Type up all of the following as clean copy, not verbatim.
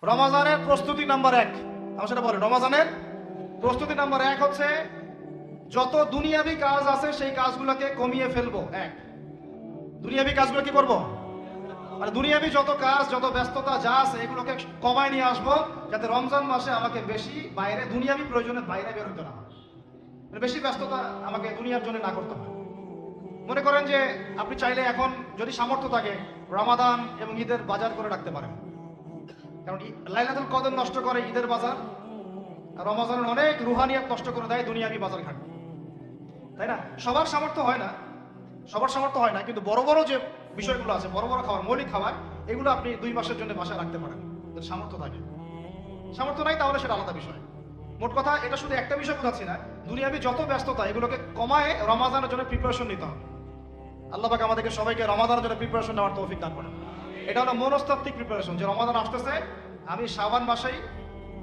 রমাজানের প্রস্তুতি নাম্বার 1, আমি সেটা বলি। রমাজানের প্রস্তুতি নাম্বার 1 হচ্ছে যত দুনিয়াবি কাজ আছে সেই কাজগুলোকে কমিয়ে ফেলবো। দুনিয়াবি কাজগুলো কি করবো, মানে দুনিয়াবি যত কাজ, যত ব্যস্ততা যা আছে এগুলোকে কমায় নিয়ে আসবো, যাতে রমজান মাসে আমাকে বেশি বাইরে দুনিয়াবি প্রয়োজনের বাইরে বেরোতে না হয়, মানে বেশি ব্যস্ততা আমাকে দুনিয়ার জন্য না করতে হয়। মনে করেন যে আপনি চাইলে এখন যদি সামর্থ্য থাকে রমাদান এবং ঈদের বাজার করে রাখতে পারেন, কারণ লাইলাতুল কদর নষ্ট করে ঈদের বাজার, আর রমজানের অনেক রুহানিয়াত নষ্ট করে দেয় দুনিয়াবি বাজার ঘাট, তাই না? সবার সামর্থ্য হয় না, কিন্তু বড় বড় যে বিষয়গুলো আছে, বড় বড় খাবার, মৌলিক খাবার, এগুলো আপনি 2 মাসের জন্য বাসায় রাখতে পারেন যদি সামর্থ্য থাকে। সামর্থ্য নাই তাহলে সেটা আলাদা বিষয়। মোট কথা, এটা শুধু একটা বিষয় বোঝাচ্ছি না, দুনিয়াবি যত ব্যস্ততা এগুলোকে কমায় রমাদানের জন্য প্রিপারেশন নিতে হবে। আল্লাহ পাক আমাদেরকে সবাইকে রমাদানের জন্য প্রিপারেশন নেওয়ার তৌফিক দান করেন। এটা হলো মনস্তাত্ত্বিক প্রিপারেশন, যে রমাদান আসতেছে, আমি শাবান মাসেই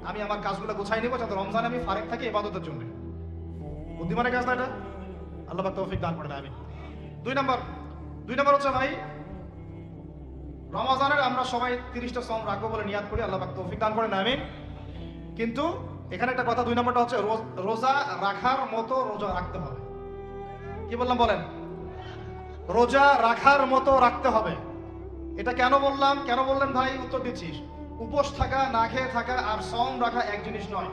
আমি আমার কাজগুলো গোছাই নিব, যাতে রমজানে আমি ফারেক থাকি ইবাদতের জন্য। বুদ্ধিমানের কাজ না এটা? আল্লাহ পাক তৌফিক দান করেন। আমি 2 নম্বর হচ্ছে ভাই, রমজানের আমরা সবাই 30টা সম রাখবো বলে নিয়াত করি, আল্লাহ পাক তৌফিক দান করেন। আমিন। কিন্তু এখানে একটা কথা, 2 নম্বরটা হচ্ছে রোজা রাখার মতো রোজা রাখতে হবে। কি বললাম বলেন? রোজা রাখার মতো রাখতে হবে। এটা কেন বললেন ভাই? উত্তর দিচ্ছিস। উপোস থাকা, না খেয়ে থাকা আর সম রাখা এক জিনিস নয়।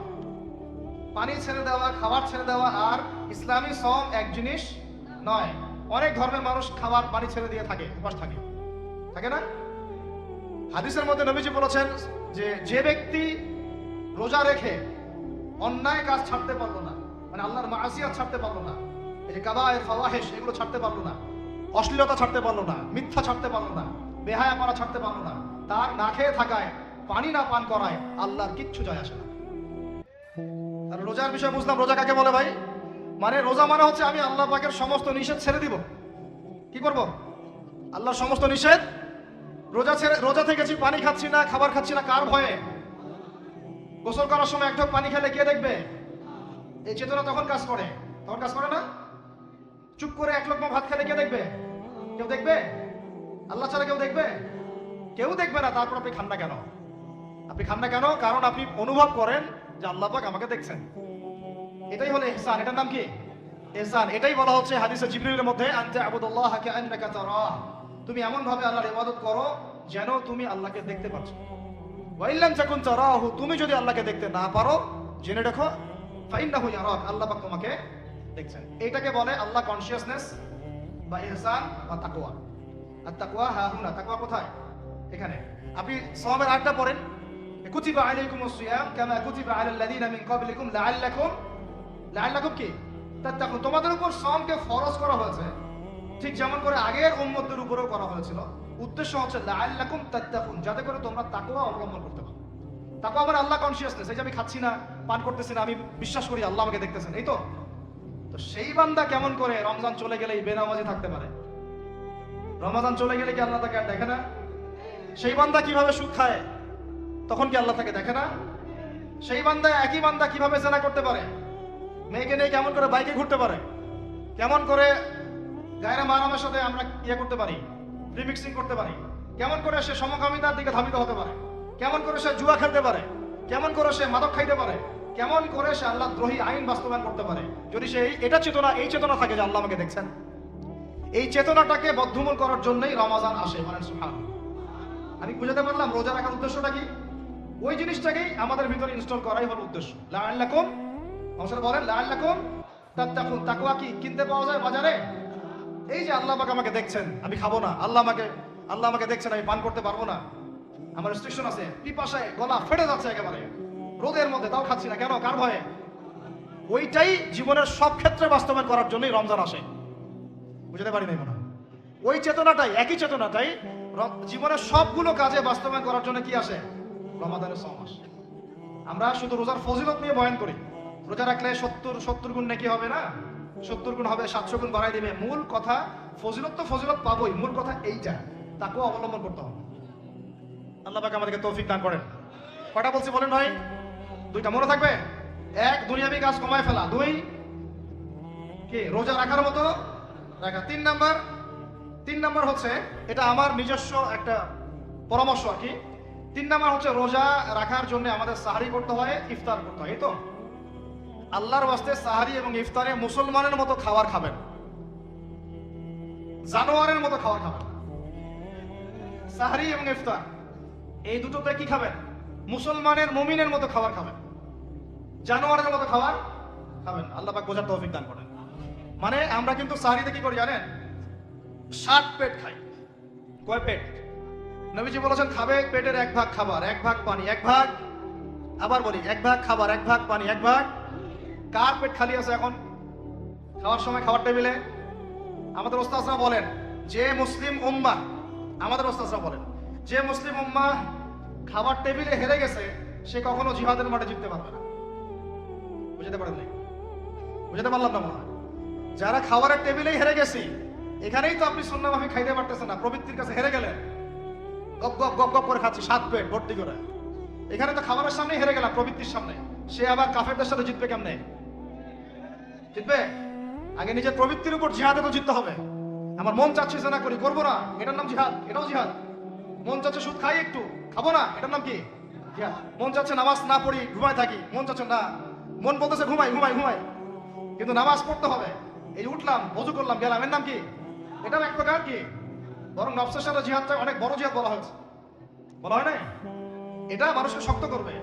পানি ছেড়ে দেওয়া, খাবার ছেড়ে দেওয়া আর ইসলামী সম এক জিনিস নয়। অনেক ধর্মের মানুষ খাবার পানি ছেড়ে দিয়ে থাকে, উপাস থাকে না? হাদিসের মধ্যে নবীজি বলেছেন যে ব্যক্তি রোজা রেখে অন্যায় কাজ ছাড়তে পারলো না, মানে আল্লাহর মাসিয়াত ছাড়তে পারলো না, এই যে কাবায়ের ফাওয়াহিশ এগুলো ছাড়তে পারলো না, অশ্লীলতা ছাড়তে পারলো না, মিথ্যা ছাড়তে পারলো না, বেহায়াপনা ছাড়তে পারলো না, তার না খেয়ে থাকায়, পানি না পান করায় আল্লাহর কিচ্ছু যায় আসে না। আর রোজার বিষয় বুঝলাম। রোজা কাকে বলে ভাই? মানে রোজা মানে হচ্ছে আমি আল্লাহ পাকের সমস্ত নিষেধ ছেড়ে দিব। কি করব? আল্লাহর সমস্ত নিষেধ। রোজা থেকেছি, পানি খাচ্ছি না, খাবার খাচ্ছি না, কার ভয়ে? গোসল করার সময় 1 ঢোক পানি খেলে কে দেখবে? এই চেতনা তখন কাজ করে না? চুপ করে 1 লোকমা ভাত খেলে কে দেখবে? কেউ দেখবে? আল্লাহ ছাড়া কেউ দেখবে? কেউ দেখবে না। তারপর আপনি খান না কেন? কারণ আপনি অনুভব করেন যে আল্লাহ পাক আমাকে দেখছেন। এটাই হলো ইহসান। এটার নাম কি? ইহসান। এটাই বলা হচ্ছে হাদিসে জিবরিলের মধ্যে, আনতা আবুদুল্লাহ কাআন্নাকা তারাহ, তুমি এমন ভাবে আল্লাহর ইবাদত করো যেন তুমি আল্লাহকে দেখতে পাচ্ছ। ওয়া ইল্লাম তাকুন তারাহু, তুমি যদি আল্লাহকে দেখতে না পারো, জেনে রাখো ফাইন্নাহু ইয়ারাক, আল্লাহ পাক তোমাকে দেখছেন। এটাকে বলে আল্লাহ কনসিয়াসনেস বা ইহসান বা তাকওয়া। আর তাকওয়া হাহুনা, তাকওয়া কোথায়? এখানে। আপনি সওয়াবের আয়াতটা পড়েন, কুতিবা আলাইকুমুস সিয়াম কামা কুতিবা আলাল লাযিনা মিন ক্বাবলিকুম লাআল্লাকুম কি তাত্তাকুন, তোমাদের উপর সিয়ামকে ফরজ করা হয়েছে ঠিক যেমন করে আগের উম্মতদের উপরেও করা হয়েছিল। উদ্দেশ্য হচ্ছে লাআল্লাকুম তাত্তাকুন, যাতে করে তোমরা তাকওয়া অবলম্বন করতে পারো। তাকওয়া মানে আল্লাহ কনসিয়াসনেস, এই যে আমি খাচ্ছি না, পান করতেছি না, আমি বিশ্বাস করি আল্লাহ আমাকে দেখতেছেন, এই তো। সেই বান্দা কেমন করে রমজান চলে গেলেই বেনামাজি থাকতে পারে? রমজান চলে গেলে কি আল্লাহ তাকে আর দেখে না? সেই বান্দা কিভাবে সুদ খায়, তখন কি আল্লাহ তাকে দেখে না? সেই বান্দা, একই বান্দা কিভাবে জেনা করতে পারে, মেয়েকে নিয়ে কেমন করে বাইকে ঘুরতে পারে, কেমন করে গায়রা মারামের সাথে আমরা করতে পারি, রিমিক্সিং করতে পারি, কেমন করে সে সমকামিতার দিকে ধাবিত হতে পারে, কেমন করে সে জুয়া খেলতে পারে, কেমন করে সে মাদক খাইতে পারে, কেমন করে সে আল্লাহ দ্রোহী আইন বাস্তবায়ন করতে পারে, যদি সে এই চেতনা থাকে যে আল্লাহ আমাকে দেখছেন। এই চেতনাটাকে বদ্ধমূল করার জন্যই রমাজান আসে। মানে সুবহানাল্লাহ। আমি বুঝাতে পারলাম রোজা রাখার উদ্দেশ্যটা কি? ওই জিনিসটাকেই আমাদের ভিতরে ইনস্টল করাই হলো উদ্দেশ্য। লাআল্লাকুম, আমাদের বলেন লাআল্লাকুম তাত্তাকুন। তাকওয়া কি কিনতে পাওয়া যায় বাজারে? এই যে আল্লাহ পাক আমাকে দেখছেন, আমি খাবো না, আল্লাহ আমাকে দেখছেন, আমি পান করতে পারবো না, আমার রেস্ট্রিকশন আছে, পিপাসায় গলা ফেটে যাচ্ছে একেবারে রোদের মধ্যে, তাও খাচ্ছি না কেন? কার ভয়ে? ওইটাই জীবনের সব ক্ষেত্রে বাস্তবায়ন করার জন্যই রমজান আসে। বুঝতে পারি নাই মনে হয়? ওই চেতনাটাই, একই চেতনাটাই জীবনের সবগুলো কাজে বাস্তবায়ন করার জন্য কি আসে? রমাদানের সম আসে। আমরা শুধু রোজার ফজিলত নিয়ে বয়ান করি, রোজা রাখলে 70 গুণ নাকি হবে না, 70 গুণ হবে, 700 গুণ বাড়াই দিবে। মূল কথা ফজিলত তো ফজিলত পাবোই, মূল কথা এইটা, তাকেও অবলম্বন করতে হবে। আল্লাহ পাক আমাদেরকে তৌফিক দান করেন। কটা বলছি বলেন ভাই? 2টা মনে থাকবে। 1, দুনিয়াবি কাজ কমায় ফেলা। 2, কি রোজা রাখার মতো রাখা। 3 নম্বর হচ্ছে, এটা আমার নিজস্ব একটা পরামর্শ আর কি, 3 নাম্বার হচ্ছে রোজা রাখার জন্য আমাদের সাহারি করতে হয়, ইফতার করতে হয়। এই তো আল্লাহর ওয়াস্তে সাহারি এবং ইফতারে মুসলমানের মতো খাবার খাবেন, জানোয়ারের মতো খাবার খাবেন। সাহারি এবং ইফতার এই দুটোতে কি খাবেন? মুসলমানের মুমিনের মতো খাবার খাবেন, জানোয়ারের মতো খাবার খাবেন। আল্লাহ পাক বোঝার তৌফিক দান করেন। মানে আমরা কিন্তু সাহারিতে কি করি জানেন? 60 পেট খাই। কয় পেট? নবীজি বলেছেন খাবে পেটের 1 ভাগ খাবার, 1 ভাগ পানি, 1 ভাগ, আবার বলি 1 ভাগ খাবার, 1 ভাগ পানি, 1 ভাগ। কার পেট খালি আছে এখন খাওয়ার সময় খাবার টেবিলে? আমাদের ওস্তাদরা বলেন যে মুসলিম উম্মাহ, আমাদের ওস্তাদরা বলেন যে মুসলিম উম্মাহ খাবার টেবিলে হেরে গেছে সে কখনো জিহাদের মাঠে জিততে পারবে না। বুঝতে পারেন নাই? বুঝতে পারলাম না মনে হয়। যারা খাবারের টেবিলেই হেরে গেছি, এখানেই তো আপনি সুন্নাহভাবে খাইতে পারতেছেন না, প্রবৃত্তির কাছে হেরে গেলেন, গপ গপ গপ গপ করে খাচ্ছি 7 পেট ভর্তি করে। এখানে তো খাবারের সামনেই হেরে গেলাম, প্রবৃত্তির সামনে। সে আবার কাফেরদের সাথে জিতবে কেমনে? জিতবে? আগে নিজের প্রবৃত্তির উপর জিহাদে তো জিততে হবে। আমার মন চাচ্ছে যে না করি, করবো না, এটার নাম জিহাদ, এটাও জিহাদ। মন চাচ্ছে সুদ খাই একটু, খাবো না, এটার নাম কি? জিহাদ। মন চাচ্ছে নামাজ না পড়ি, ঘুমায় থাকি, মন চাচ্ছে না, মন বলতেছে ঘুমাই ঘুমাই ঘুমাই, কিন্তু নামাজ পড়তে হবে। এই উঠলাম, ওযু করলাম, গেলাম, এর নাম কি? এটাও এক প্রকার কি? বরং নফসের সাথে জিহাদটা অনেক বড় জিহাদ বলা হয়েছে, বলা হয় না? এটা মানুষকে শক্ত করবে।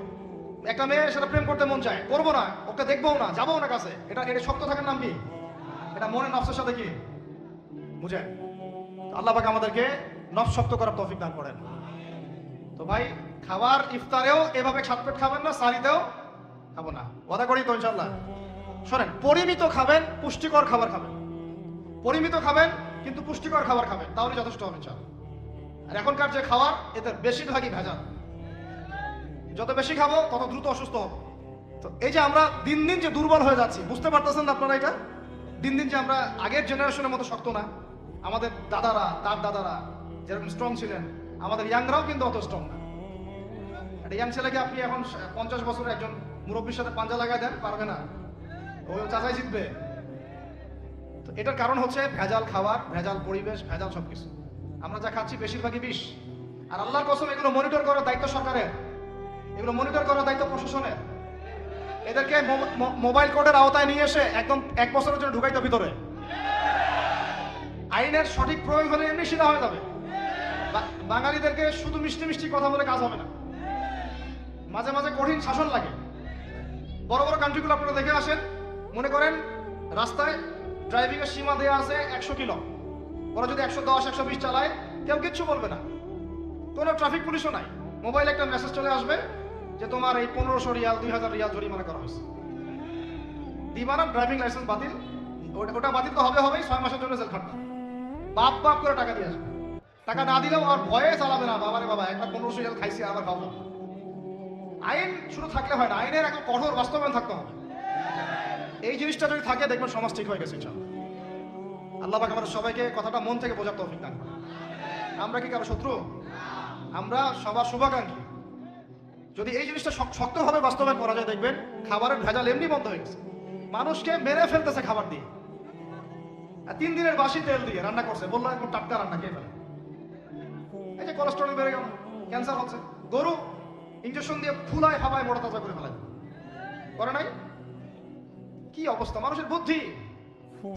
একটা মেয়ে সেটা প্রেম করতে মন চায়, করবো না, ওকে দেখবো না, যাবো না কাছে, এটা এটা শক্ত থাকার নাম কি? এটা মনে নফসের সাথে কি বুঝেন? আল্লাহ পাক আমাদেরকে নফস শক্ত করার তৌফিক দান করেন। তো ভাই খাবার ইফতারেও এভাবে 7 পেট খাবেন না, সাহরিতেও খাবো না, ওয়াদা করি তো ইনশাআল্লাহ। শোনেন, পরিমিত খাবেন, পুষ্টিকর খাবার খাবেন। পরিমিত খাবেন কিন্তু পুষ্টিকর খাবার খাবেন, তাহলে যথেষ্ট হবে ইনশাআল্লাহ। আর এখনকার যে খাবার, এতে বেশিরভাগই ভেজাল। যত বেশি খাবো তত দ্রুত অসুস্থ হবো। তো এই যে আমরা দিন দিন যে দুর্বল হয়ে যাচ্ছি, বুঝতে পারতেছেন আপনারা? এটা দিন দিন যে আমরা আগের জেনারেশনের মতো শক্ত না। আমাদের দাদারা, তার দাদারা যেরকম স্ট্রং ছিলেন, আমাদের ইয়াংরাও কিন্তু অত স্ট্রং না। একটা ইয়াং ছেলেকে আপনি এখন 50 বছরের একজন মুরব্বীর সাথে পাঞ্জা লাগাই দেন, পারবে না, ওই চাচাই জিতবে। তো এটার কারণ হচ্ছে ভেজাল খাবার, ভেজাল পরিবেশ, ভেজাল সবকিছু। আমরা যা খাচ্ছি বেশিরভাগই বিষ। আর আল্লাহর কসম, এগুলো মনিটর করার দায়িত্ব সরকারের, এগুলো মনিটর করার দায়িত্ব প্রশাসনের। এদেরকে মোবাইল কোর্টের আওতায় নিয়ে এসে একদম 1 বছরের জন্য ঢুকাইতে ভিতরে। আইনের সঠিক প্রয়োগ হলে এমনি সিধা হয়ে যাবে। বাঙালিদেরকে শুধু মিষ্টি মিষ্টি কথা বলে কাজ হবে না, মাঝে মাঝে কঠিন শাসন লাগে। বড় বড় কান্ট্রিগুলো আপনারা দেখে আসেন, মনে করেন রাস্তায় ড্রাইভিং এর সীমা দেওয়া আছে 100 কিলো, ওরা যদি 110 120 চালায় কেউ কিচ্ছু বলবে না, কোনো ট্রাফিক পুলিশও নাই। মোবাইলে একটা মেসেজ চলে আসবে যে তোমার এই 1500 রিয়াল 2000 রিয়াল জরিমানা করা হয়েছে। দিবানা ড্রাইভিং লাইসেন্স বাতিল, ওটা বাতিল তো হবে হবেই, 6 মাসের জন্য জেল খাটবে। বাপ বাপ করে টাকা দিয়ে আসবে, টাকা না দিলেও আর ভয়ে চালাবে না, বাবারে বাবা একটা 1500 রিয়াল খাইছি আবার খাবো। আইন শুধু থাকলে হয় না, আইনের একটা কঠোর বাস্তবায়ন থাকতে হবে। এই জিনিসটা যদি থাকে দেখবেন সমাজ ঠিক হয়ে গেছে ইনশাআল্লাহ। আল্লাহ পাক আমাদের সবাইকে কথাটা মন থেকে বোঝার তৌফিক দান করেন। আমরা কি কারো শত্রু? আমরা সবার শুভাকাঙ্ক্ষী। যদি এই জিনিসটা শক্তভাবে বাস্তবায়ন করা যায়, দেখবেন খাবারের ভেজাল এমনি বন্ধ হয়ে গেছে। মানুষকে মেরে ফেলতেছে খাবার দিয়ে, 3 দিনের বাসি তেল দিয়ে রান্না করছে, বললো একদম টাটকা রান্না, খেয়ে ফেলে। এই যে কোলেস্টেরল বেড়ে গেল, ক্যান্সার হচ্ছে। গরু ইনজেকশন দিয়ে ফুলায় হাওয়ায় মোটা তাজা করে ফেলায়, করে নাই? কি অবস্থা মানুষের বুদ্ধি!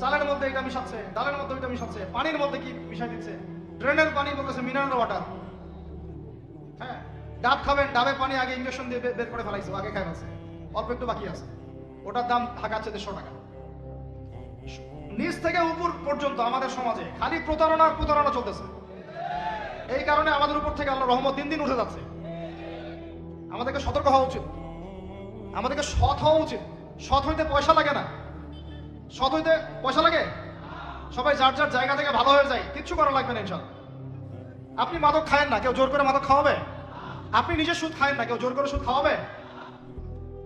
চালের মধ্যে এটা মিশাচ্ছে, ডালের মধ্যে এটা মিশাচ্ছে, পানির মধ্যে কি মিশাই দিচ্ছে, ড্রেনের পানি বলতেছে মিনারেল ওয়াটার। হ্যাঁ, ডাব খাবেন, ডাবে পানি আগে ইনজেকশন দিয়ে বের করে ফেলাইছে, আগে খাই আছে, অল্প একটু বাকি আছে, ওটার দাম হাঁকাচ্ছে 150 টাকা। নিচ থেকে উপর পর্যন্ত আমাদের সমাজে খালি প্রতারণা চলতেছে। এই কারণে আমাদের উপর থেকে আল্লাহর রহমত দিন দিন উঠে যাচ্ছে। আমাদেরকে সতর্ক হওয়া উচিত, আমাদেরকে সৎ হওয়া উচিত। সৎ হইতে পয়সা লাগে না, সৎ হইতে পয়সা লাগে। সবাই যার যার জায়গা থেকে ভালো হয়ে যায়, কিচ্ছু করা লাগবে না ইনশাআল্লাহ। আপনি মাদক খায়েন না, কেউ জোর করে মাদক খাওয়াবে? আপনি নিজে সুদ খায়েন না, কেউ জোর করে সুদ খাওয়াবে?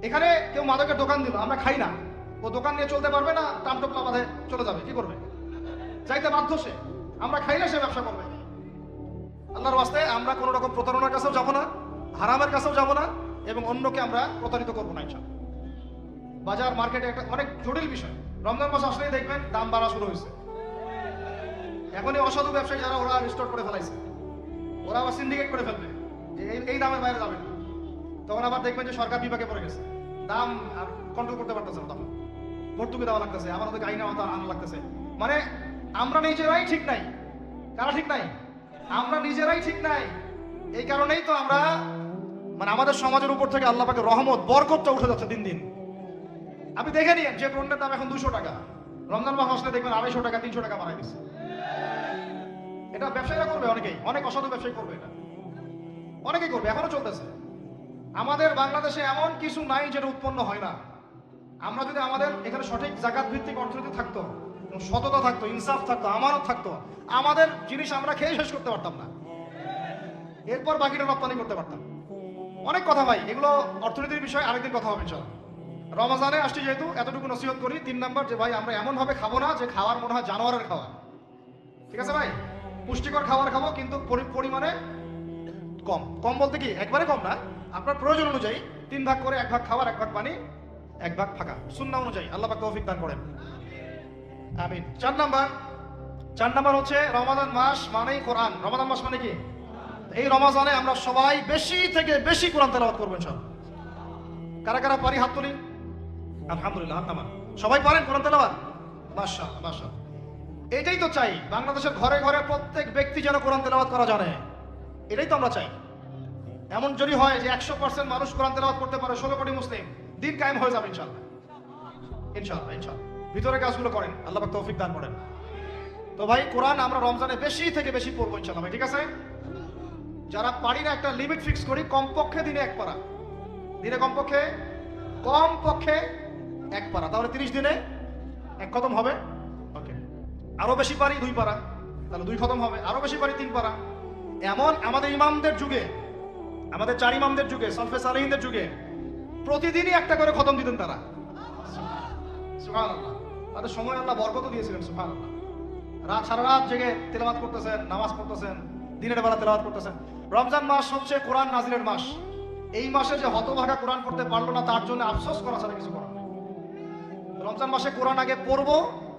এখানে কেউ মাদকের দোকান দিল, আমরা খাই না, ও দোকান নিয়ে চলতে পারবে না, টামটোপলা বাঁধে চলে যাবে, কি করবে? চাইতে বাধ্য সে। আমরা খাইলে সে ব্যবসা করবে। আল্লাহর ওয়াস্তে আমরা কোনো রকম প্রতারণার কাছেও যাব না, হারামের কাছেও যাব না, এবং অন্যকে আমরা প্রতারিত করবো না ইনশাআল্লাহ। বাজার মার্কেটে একটা অনেক জটিল বিষয়। রমজান মাস আসলেই দেখবেন দাম বাড়া শুরু হয়েছে। এখনই অসাধু ব্যবসায়ী যারা, ওরা রিস্টোর করে ফেলাইছে, ওরা আবার সিন্ডিকেট করে ফেলবে। যে এই দামের বাইরে যাবেন, তখন আবার দেখবেন যে সরকার বিভাগে পড়ে গেছে, দাম আর কন্ট্রোল করতে পারতেছে না, তখন ভর্তুকি দেওয়া লাগতেছে, আবার ওদেরকে আইনে আনা লাগতেছে। মানে আমরা নিজেরাই ঠিক নাই। কারা ঠিক নাই? আমরা নিজেরাই ঠিক নাই। এই কারণেই তো আমরা মানে আমাদের সমাজের উপর থেকে আল্লাহ পাকের রহমত বরকতটা উঠে যাচ্ছে দিন দিন। আপনি দেখে নিন যে পণ্যের দাম এখন 200 টাকা, রমজান মাস আসলে দেখবেন 250 টাকা 300 টাকা বাড়াই দিচ্ছে। এটা ব্যবসায়ীরা করবে, অনেকেই, অনেক অসাধু ব্যবসায়ী করবে, এটা অনেকেই করবে, এখনো চলতেছে। আমাদের বাংলাদেশে এমন কিছু নাই যেটা উৎপন্ন হয় না। আমরা যদি আমাদের এখানে সঠিক জাকাত ভিত্তিক অর্থনীতি থাকতো, সততা থাকতো, ইনসাফ থাকতো, আমানত থাকতো, আমাদের জিনিস আমরা খেয়ে শেষ করতে পারতাম না, এরপর বাকিটা রপ্তানি করতে পারতাম। অনেক কথা ভাই, এগুলো অর্থনীতির বিষয়, আরেকদিন কথা হবে চল। রমজানে আসছি যেহেতু এতটুকু নসিহত করি। 3 নাম্বার, যে ভাই আমরা এমন ভাবে খাবো না যে খাওয়ার মনে হয় জানোয়ারের খাওয়া। ঠিক আছে ভাই, পুষ্টিকর খাবার খাবো, কিন্তু পরিমাণে কম। কম বলতে কি একবারে কম না, আপনার প্রয়োজন অনুযায়ী 3 ভাগ করে, 1 ভাগ খাবার, 1 ভাগ পানি, 1 ভাগ ফাঁকা, সুন্নাহ অনুযায়ী। আল্লাহ পাক তৌফিক দান করেন, আমিন। 4 নাম্বার হচ্ছে রমাদান মাস মানেই কোরআন। রমাদান মাস মানে কি? এই রমাজানে আমরা সবাই বেশি থেকে বেশি কোরআন তেলাওয়াত করবেন সব। কারা কারা পারি হাত তুলি, আলহামদুলিল্লাহ, হাত নামান। সবাই পারেন কোরআন তেলাওয়াত? মাশাআল্লাহ, মাশাআল্লাহ। এটাই তো চাই, বাংলাদেশের ঘরে ঘরে প্রত্যেক ব্যক্তি যেন কোরআন তেলাওয়াত করা জানে, এটাই তো আমরা চাই। এমন যদি হয় যে 100% মানুষ কোরআন তেলাওয়াত করতে পারে, 16 কোটি মুসলিম, দিন কায়েম হয়ে যাবে ইনশাআল্লাহ, ইনশাআল্লাহ, ইনশাআল্লাহ। ভিতরে কাজগুলো করেন, আল্লাহ পাক তৌফিক দান করেন। তো ভাই কোরআন আমরা রমজানে বেশি থেকে বেশি পড়বো ইনশাআল্লাহ ভাই, ঠিক আছে? যারা পারি না একটা লিমিট ফিক্স করি, কমপক্ষে দিনে 1 পারা, দিনে কমপক্ষে 1 পারা, তাহলে 30 দিনে 1 খতম হবে। ওকে, আরো বেশি পারি 2 পারা, তাহলে 2 খতম হবে। আরো বেশি পারি 3 পারা। এমন আমাদের ইমামদের যুগে, আমাদের 4 ইমামদের যুগে, সলফে সালেহিনদের যুগে প্রতিদিনই একটা করে খতম দিতেন তারা। সুবহানাল্লাহ, তাদের সময় আল্লাহ বরকত দিয়েছিলেন। সুবহানাল্লাহ, সারা রাত জেগে তেলাওয়াত করতেছেন, নামাজ পড়তেছেন, দিনের বেলা তেলাওয়াত করতেছেন। রমজান মাস হচ্ছে কোরআন নাজিলের মাস। এই মাসে যে হতভাগা কোরআন পড়তে পারলো না, তার জন্য আফসোস করা ছাড়া কিছু করার নেই। রমজান মাসে কোরআন আগে পড়বো,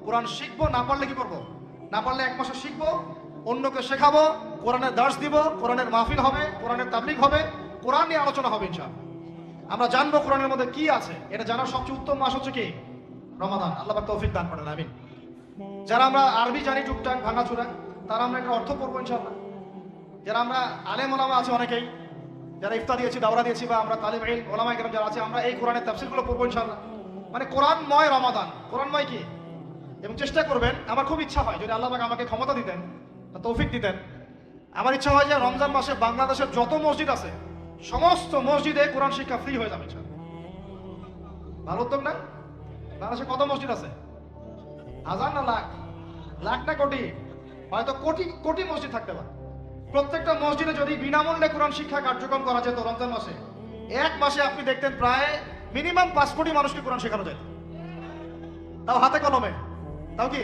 কোরআন শিখবো, না পারলে কি পড়বো? না পারলে 1 মাসে শিখবো, অন্যকে শেখাবো, কোরআনের দার্স দিব, কোরআনের মাহফিল হবে, কোরআনের তাবলীগ হবে, কোরআন নিয়ে আলোচনা হবে ইনশাআল্লাহ। আমরা জানবো কোরআনের মধ্যে কি আছে। এটা জানার সবচেয়ে উত্তম মাস হচ্ছে কি? রমাদান। আল্লাহ পাক তৌফিক দান করেন, আমিন। যারা আমরা আরবি জানি টুকটাক ভাঙাচোরা, তারা আমরা একটা অর্থ পড়বো ইনশাআল্লাহ। যারা আমরা আলেম ওলামা আছে অনেকেই, যারা ইফতার দিয়েছি, দাওরা দিয়েছি, বা আমরা তালিম ইলম ওলামায়ে কেরাম যারা আছে, আমরা এই কোরআনের তাফসীরগুলো পড়বো ইনশাআল্লাহ। মানে কোরআনময় রমাদান, কোরআনময় কি? এবং চেষ্টা করবেন, আমার খুব ইচ্ছা হয় যদি আল্লাহ পাক আমাকে ক্ষমতা দিতেন, তৌফিক দিতেন, আমার ইচ্ছা হয় যে রমজান মাসে বাংলাদেশের যত মসজিদ আছে সমস্ত মসজিদে কোরআন শিক্ষা ফ্রি হয়ে যাবে ইনশাআল্লাহ। ভালো উদ্যোগ না? বাংলাদেশে কত মসজিদ আছে? হাজার না লাখ? লাখ না কোটি? হয়তো কোটি কোটি মসজিদ থাকতে পারে। প্রত্যেকটা মসজিদে যদি বিনামূল্যে কোরআন শিক্ষা কার্যক্রম করা যেত রমজান মাসে, 1 মাসে আপনি দেখতেন প্রায় মিনিমাম 5 কোটি মানুষকে কোরআন শেখানো যেত। তাও হাতে কলমে, তাও কি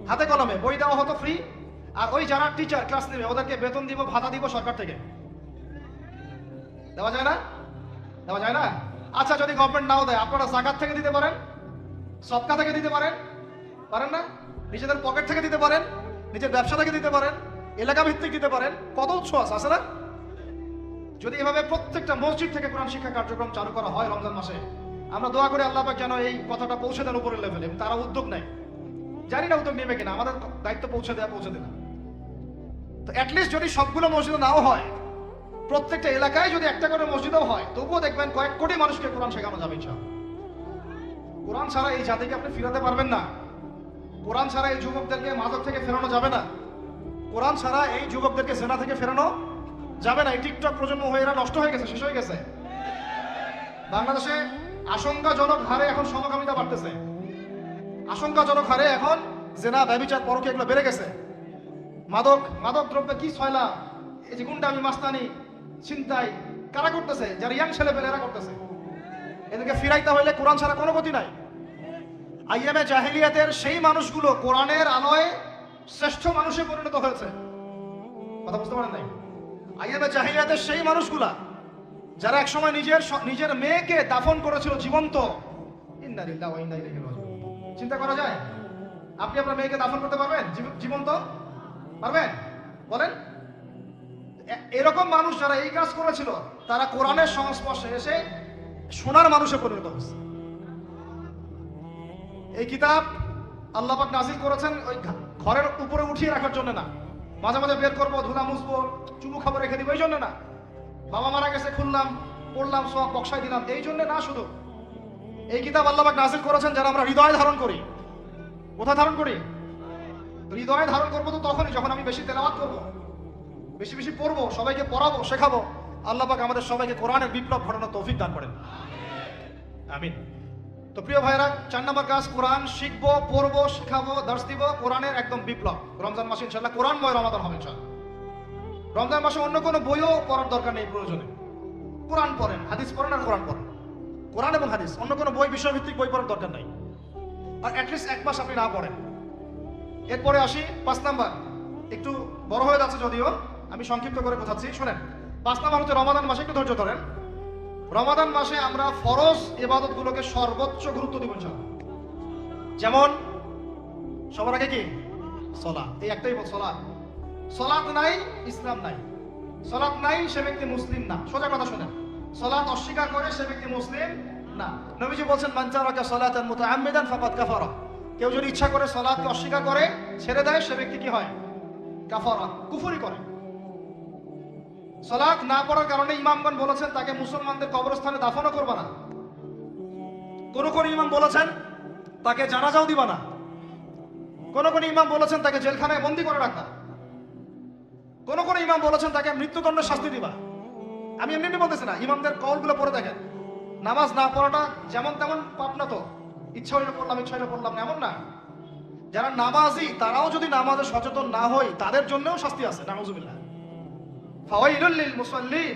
হাতে কলমে, বই দেওয়া হতো ফ্রি। আর ওই যারা টিচার ক্লাস নেবে ওদেরকে বেতন দিব, ভাতা দিব সরকার থেকে। দেওয়া যায় না? দেওয়া যায় না? আচ্ছা, যদি গভর্নমেন্ট নাও দেয়, আপনারা যাকাত থেকে দিতে পারেন, সদকা থেকে দিতে পারেন, পারেন না? নিজেদের পকেট থেকে দিতে পারেন, নিজের ব্যবসা থেকে দিতে পারেন, এলাকা ভিত্তিক দিতে পারেন। কত উৎস আছে না? যদি এভাবে প্রত্যেকটা মসজিদ থেকে কোরআন শিক্ষা কার্যক্রম চালু করা হয় রমজান মাসে, আমরা দোয়া করি আল্লাহ পাক যেন এই কথাটা পৌঁছে দেন উপরের লেভেলে, এবং তারা উদ্যোগ নেয়। জানি না উদ্যোগ নেবে কিনা, আমাদের দায়িত্ব পৌঁছে দেওয়া, পৌঁছে দেনা। তো অ্যাটলিস্ট যদি সবগুলো মসজিদ নাও হয়, প্রত্যেকটা এলাকায় যদি একটা করে মসজিদও হয়, তবুও দেখবেন কয়েক কোটি মানুষকে কোরআন শেখানো যাবে ইনশাআল্লাহ। কোরআন ছাড়া এই জাতিকে আপনি ফিরাতে পারবেন না। কোরআন ছাড়া এই যুবকদেরকে মাদক থেকে ফেরানো যাবে না। কোরআন ছাড়া এই যুবকদেরকে জেনা থেকে ফেরানো যাবে না। এই টিকটক প্রজন্ম হয়ে এরা নষ্ট হয়ে গেছে, শেষ হয়ে গেছে। বাংলাদেশে আশঙ্কাজনক হারে এখন সমকামিতা বাড়তেছে। আশঙ্কাজনক হারে এখন জেনা, ব্যভিচার, পরকীয়া এগুলো বেড়ে গেছে। মাদক দ্রব্যে কি ছয়লা, এই যে গুন্ডামি, মাস্তানি, ছিনতাই কারা করতেছে? যারা ইয়াং ছেলে পেলে এরা করতেছে। এদেরকে ফিরাইতে হইলে কোরআন ছাড়া কোনো গতি নাই। আইয়ামে জাহেলিয়াতের সেই মানুষগুলো কোরআনের আলোয় শ্রেষ্ঠ মানুষে পরিণত হয়েছে। কথা বুঝতে পারেন নাই? আইয়ামে জাহেলিয়াতের সেই মানুষগুলা যারা একসময় নিজের মেয়েকে দাফন করেছিল জীবন্ত। ইন্না লিল্লাহি ওয়া ইন্না ইলাইহি রাজিউন। চিন্তা করা যায়? আপনি আপনার মেয়েকে দাফন করতে পারবেন জীবন্ত? পারবেন? বলেন। এরকম মানুষ যারা এই কাজ করেছিল তারা কোরআনের সংস্পর্শে এসে সোনার মানুষে পরিণত হয়েছে। এই কিতাব আল্লাহ পাক নাযিল করেছেন ওই ঘরের উপরে উঠিয়ে রাখার জন্য না, মাঝে মাঝে বের করবো, ধুলা মুছবো, চুমু খাবার রেখে দিব এই জন্য না, বাবা মারা গেছে খুললাম পড়লাম সব বক্সায় দিলাম এই জন্য না। শুধু এই কিতাব আল্লাহ পাক নাযিল করেছেন যারা আমরা হৃদয়ে ধারণ করি। কোথায় ধারণ করি? হৃদয়ে ধারণ করবো তো তখনই যখন আমি বেশি তেলাওয়াত করবো, বেশি বেশি পড়বো, সবাইকে পড়াবো, শেখাবো। আল্লাহ পাক আমাদের সবাইকে কোরআনের বিপ্লব ঘটানোর তৌফিক দান করেন, আমিন। তো প্রিয় ভাইরা, 4 নম্বর কাজ কোরআন শিখবো, পড়বো, শেখাবো, দর্শ দিব, কোরআনের একদম বিপ্লব। রমজান মাসে ইনশাআল্লাহ কোরআনময় রমাদান হবে ইনশাআল্লাহ। রমজান মাসে অন্য কোনো বইও পড়ার দরকার নেই, প্রয়োজনে কোরআন পড়েন, হাদিস পড়েন আর কোরআন পড়েন, কোরআন এবং হাদিস, অন্য কোনো বই বিষয়ভিত্তিক বই পড়ার দরকার নাই। আর অ্যাটলিস্ট 1 মাস আপনি না পড়েন। এরপরে আসি 5 নাম্বার, একটু বড় হয়ে যাচ্ছে যদিও, আমি সংক্ষিপ্ত করে বোঝাচ্ছি, শোনেন। 5 নাম্বার হচ্ছে রমাদান মাসে, একটু ধৈর্য ধরেন। রমাদান মাসে আমরা ফরজ ইবাদতগুলোকে সর্বোচ্চ গুরুত্ব দিব ইনশাআল্লাহ। যেমন সবার আগে কি? সালাত। এই একটাই বল, সালাত। সালাত নাই ইসলাম নাই, সালাত নাই সে ব্যক্তি মুসলিম না। সোজা কথা শুনেন, সালাত অস্বীকার করে সে ব্যক্তি মুসলিম না। নবীজি বলছেন মান তারাকা সালাতান মুতাআম্মিদান ফাকাদ কাফারা। কেউ যদি ইচ্ছা করে সালাতকে অস্বীকার করে, ছেড়ে দেয়, সে ব্যক্তি কি হয়? কাফারা, কুফরি করে। সালাত না পড়ার কারণে ইমামগণ বলেছেন তাকে মুসলমানদের কবরস্থানে দাফনও করবে না। কোন কোন ইমাম বলেছেন তাকে জানাজাও দিবা না। কোন কোন ইমাম বলেছেন তাকে জেলখানায় বন্দী করে রাখবা। কোন কোন ইমাম বলেছেন তাকে মৃত্যুদণ্ডের শাস্তি দিবা। আমি এমনি বলতেছি না, ইমামদের কওলগুলো পড়ে দেখেন। নামাজ না পড়াটা যেমন তেমন পাপ না তো, ইচ্ছা হইলে পড়লাম ইচ্ছা হইলে পড়লাম না, এমন না। যারা নামাজি তারাও যদি নামাজে সচেতন না হয় তাদের জন্যও শাস্তি আছে, নাউযুবিল্লাহ। ফাওয়াইলুল লিল মুসাল্লিন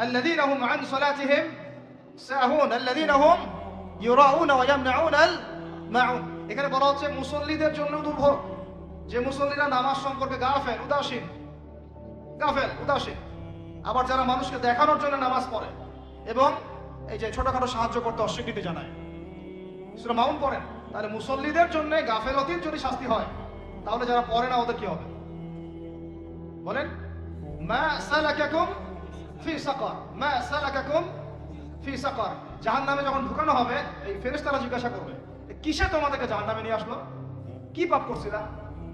আল্লাযীনা হুম আন সালাতিহিম সাহুন আল্লাযীনা হুম ইউরাউনা ওয়া ইয়ামনাউনাল মাউন। এখানে বলা হচ্ছে মুসল্লিদের জন্য দুর্ভোগ, যে মুসল্লিরা নামাজ সম্পর্কে গাফেল, উদাসীন, উদাসীন। আবার যারা মানুষকে দেখানোর জন্য নামাজ পড়ে এবং এই যে ছোটখাটো সাহায্য করতে অস্বীকৃতি জানায়, সূরা মাউন পড়েন, তাহলে মুসল্লিদের জন্য গাফেলতির যদি শাস্তি হয়, তাহলে যারা পড়ে না ওদের কি হবে? বলেন, মা সালাকাকুম ফি সাকার, মা সালাকাকুম ফি সাকার। জাহান্নামে যখন ঢুকানো হবে, এই ফেরেশতারা জিজ্ঞাসা করবে কিসে তোমাদেরকে জাহান্নামে নিয়ে আসলো, কি পাপ করছিলা?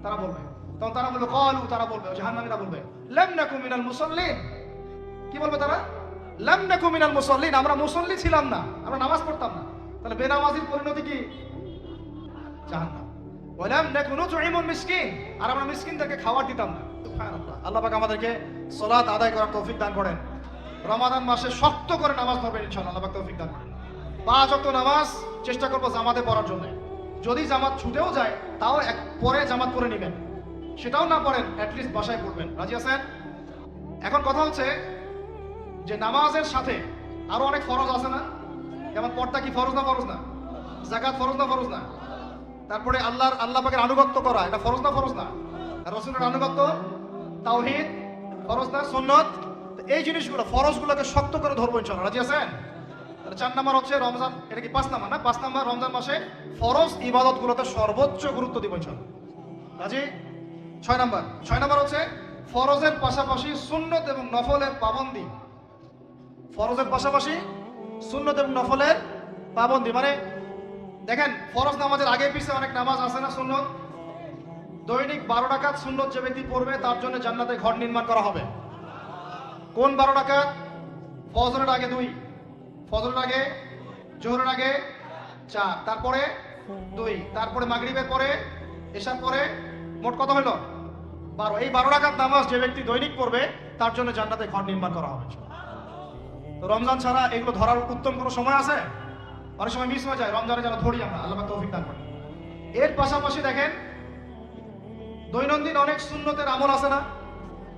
তারা বলবে, তখন তারা বলবে ক্বালু, তারা বলবে, জাহান্নামীরা বলবে লাম নাকু মিনাল মুসাল্লিন। কি বলবে তারা? লাম নাকু মিনাল মুসাল্লিন, আমরা মুসল্লি ছিলাম না, আমরা নামাজ পড়তাম না। তাহলে বেনামাজির পরিণতি কি? জাহান্নাম। ওয়া লাম নাকু নুতঈমুল মিসকিন, আর আমরা মিসকিনদেরকে খাবার দিতাম না। সুবহানাল্লাহ। আল্লাহ পাক আমাদেরকে সালাত আদায় করার তৌফিক দান করেন। রমাদান মাসে শক্ত করে নামাজ পড়বেন ইনশাআল্লাহ, আল্লাহ পাক তৌফিক দান করেন। 5 ওয়াক্ত নামাজ চেষ্টা করব জামাতে পড়ার জন্য। যদি জামাত ছুটেও যায় তাও পরে জামাত পড়ে নেবেন, সেটাও না পড়েন অ্যাটলিস্ট বাসায় পড়বেন। রাজি আছেন? এখন কথা হচ্ছে যে নামাজের সাথে আরো অনেক ফরজ আছে না? যেমন পর্দা কি ফরজ না? ফরজ না? যাকাত ফরজ না? ফরজ না? তারপরে আল্লাহ পাকের আনুগত্য করা, এটা ফরজ না? ফরজ না? রাসূলের আনুগত্য, তাওহীদ ফরজ না? সুন্নাত। এই জিনিসগুলো ফরজগুলোকে শক্ত করে ধরবো ইনশাআল্লাহ। রাজি আছেন? 4 নাম্বার হচ্ছে রমজান, এটা কি 5 নাম্বার না? 5 নাম্বার রমজান মাসে ফরজ ইবাদতগুলোতে সর্বোচ্চ গুরুত্ব দিব ইনশাআল্লাহ। রাজি? 6 নাম্বার হচ্ছে ফরজের পাশাপাশি সুন্নত এবং নফলের পাবন্দি। ফরজের পাশাপাশি সুন্নত এবং নফলের পাবন্দি মানে দেখেন, ফরজ নামাজের আগে পিছে অনেক নামাজ আছে না সুন্নত। দৈনিক 12 রাকাত সুন্নত যে ব্যক্তি পড়বে তার জন্য জান্নাতে ঘর নির্মাণ করা হবে। কোন 12 রাকাত? ফজরের আগে 2, ফজরের আগে, জোহরের আগে 4, তারপরে 2, তারপরে মাগরিবের পরে, এশার পরে, মোট কত হলো? 12। এই 12 রাকাত নামাজ যে ব্যক্তি দৈনিক পড়বে তার জন্য জান্নাতে ঘর নির্মাণ করা হবে। তো রমজান ছাড়া এগুলো ধরার উত্তম কোনো সময় আছে? অনেক সময় মিস হয়ে যায়, রমজানে যারা ধরি আমরা, আল্লাহ পাক তৌফিক দান করেন। এর পাশাপাশি দেখেন দৈনন্দিন অনেক সুন্নতের আমল আছে না,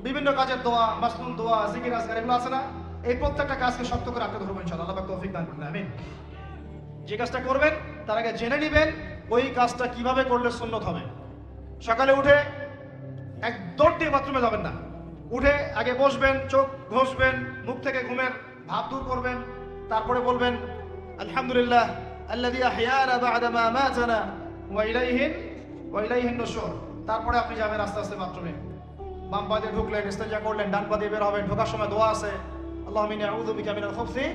বিভিন্ন কাজের দোয়া, মাসনুন দোয়া, জিকির আজকার, এগুলো আছে না? এই প্রত্যেকটা কাজকে শক্ত করে আঁকড়ে ধরবেন ইনশাআল্লাহ, আল্লাহ পাক তৌফিক দান করেন, আমিন। যে কাজটা করবেন তার আগে জেনে নেবেন ওই কাজটা কিভাবে করলে সুন্নত হবে। সকালে উঠে এক দৌড় দিয়ে বাথরুমে যাবেন না, উঠে আগে বসবেন, চোখ ঘষবেন, মুখ থেকে ঘুমের ভাব দূর করবেন, তারপরে বলবেন আলহামদুলিল্লাহ আল্লাযী আহইয়ানা বা'দা মা আমাতানা ওয়া ইলাইহিন নুশুর। তারপরে আপনি যাবেন আস্তে আস্তে বাথরুমে, বাম পা দিয়ে ঢুকলেন, ইস্তেঞ্জা করলেন, ডান পা দিয়ে বের হবেন, ঢোকার সময় দোয়া আছে, আল্লাহুম্মা ইন্নী আউযু বিকা মিনাল খুবসি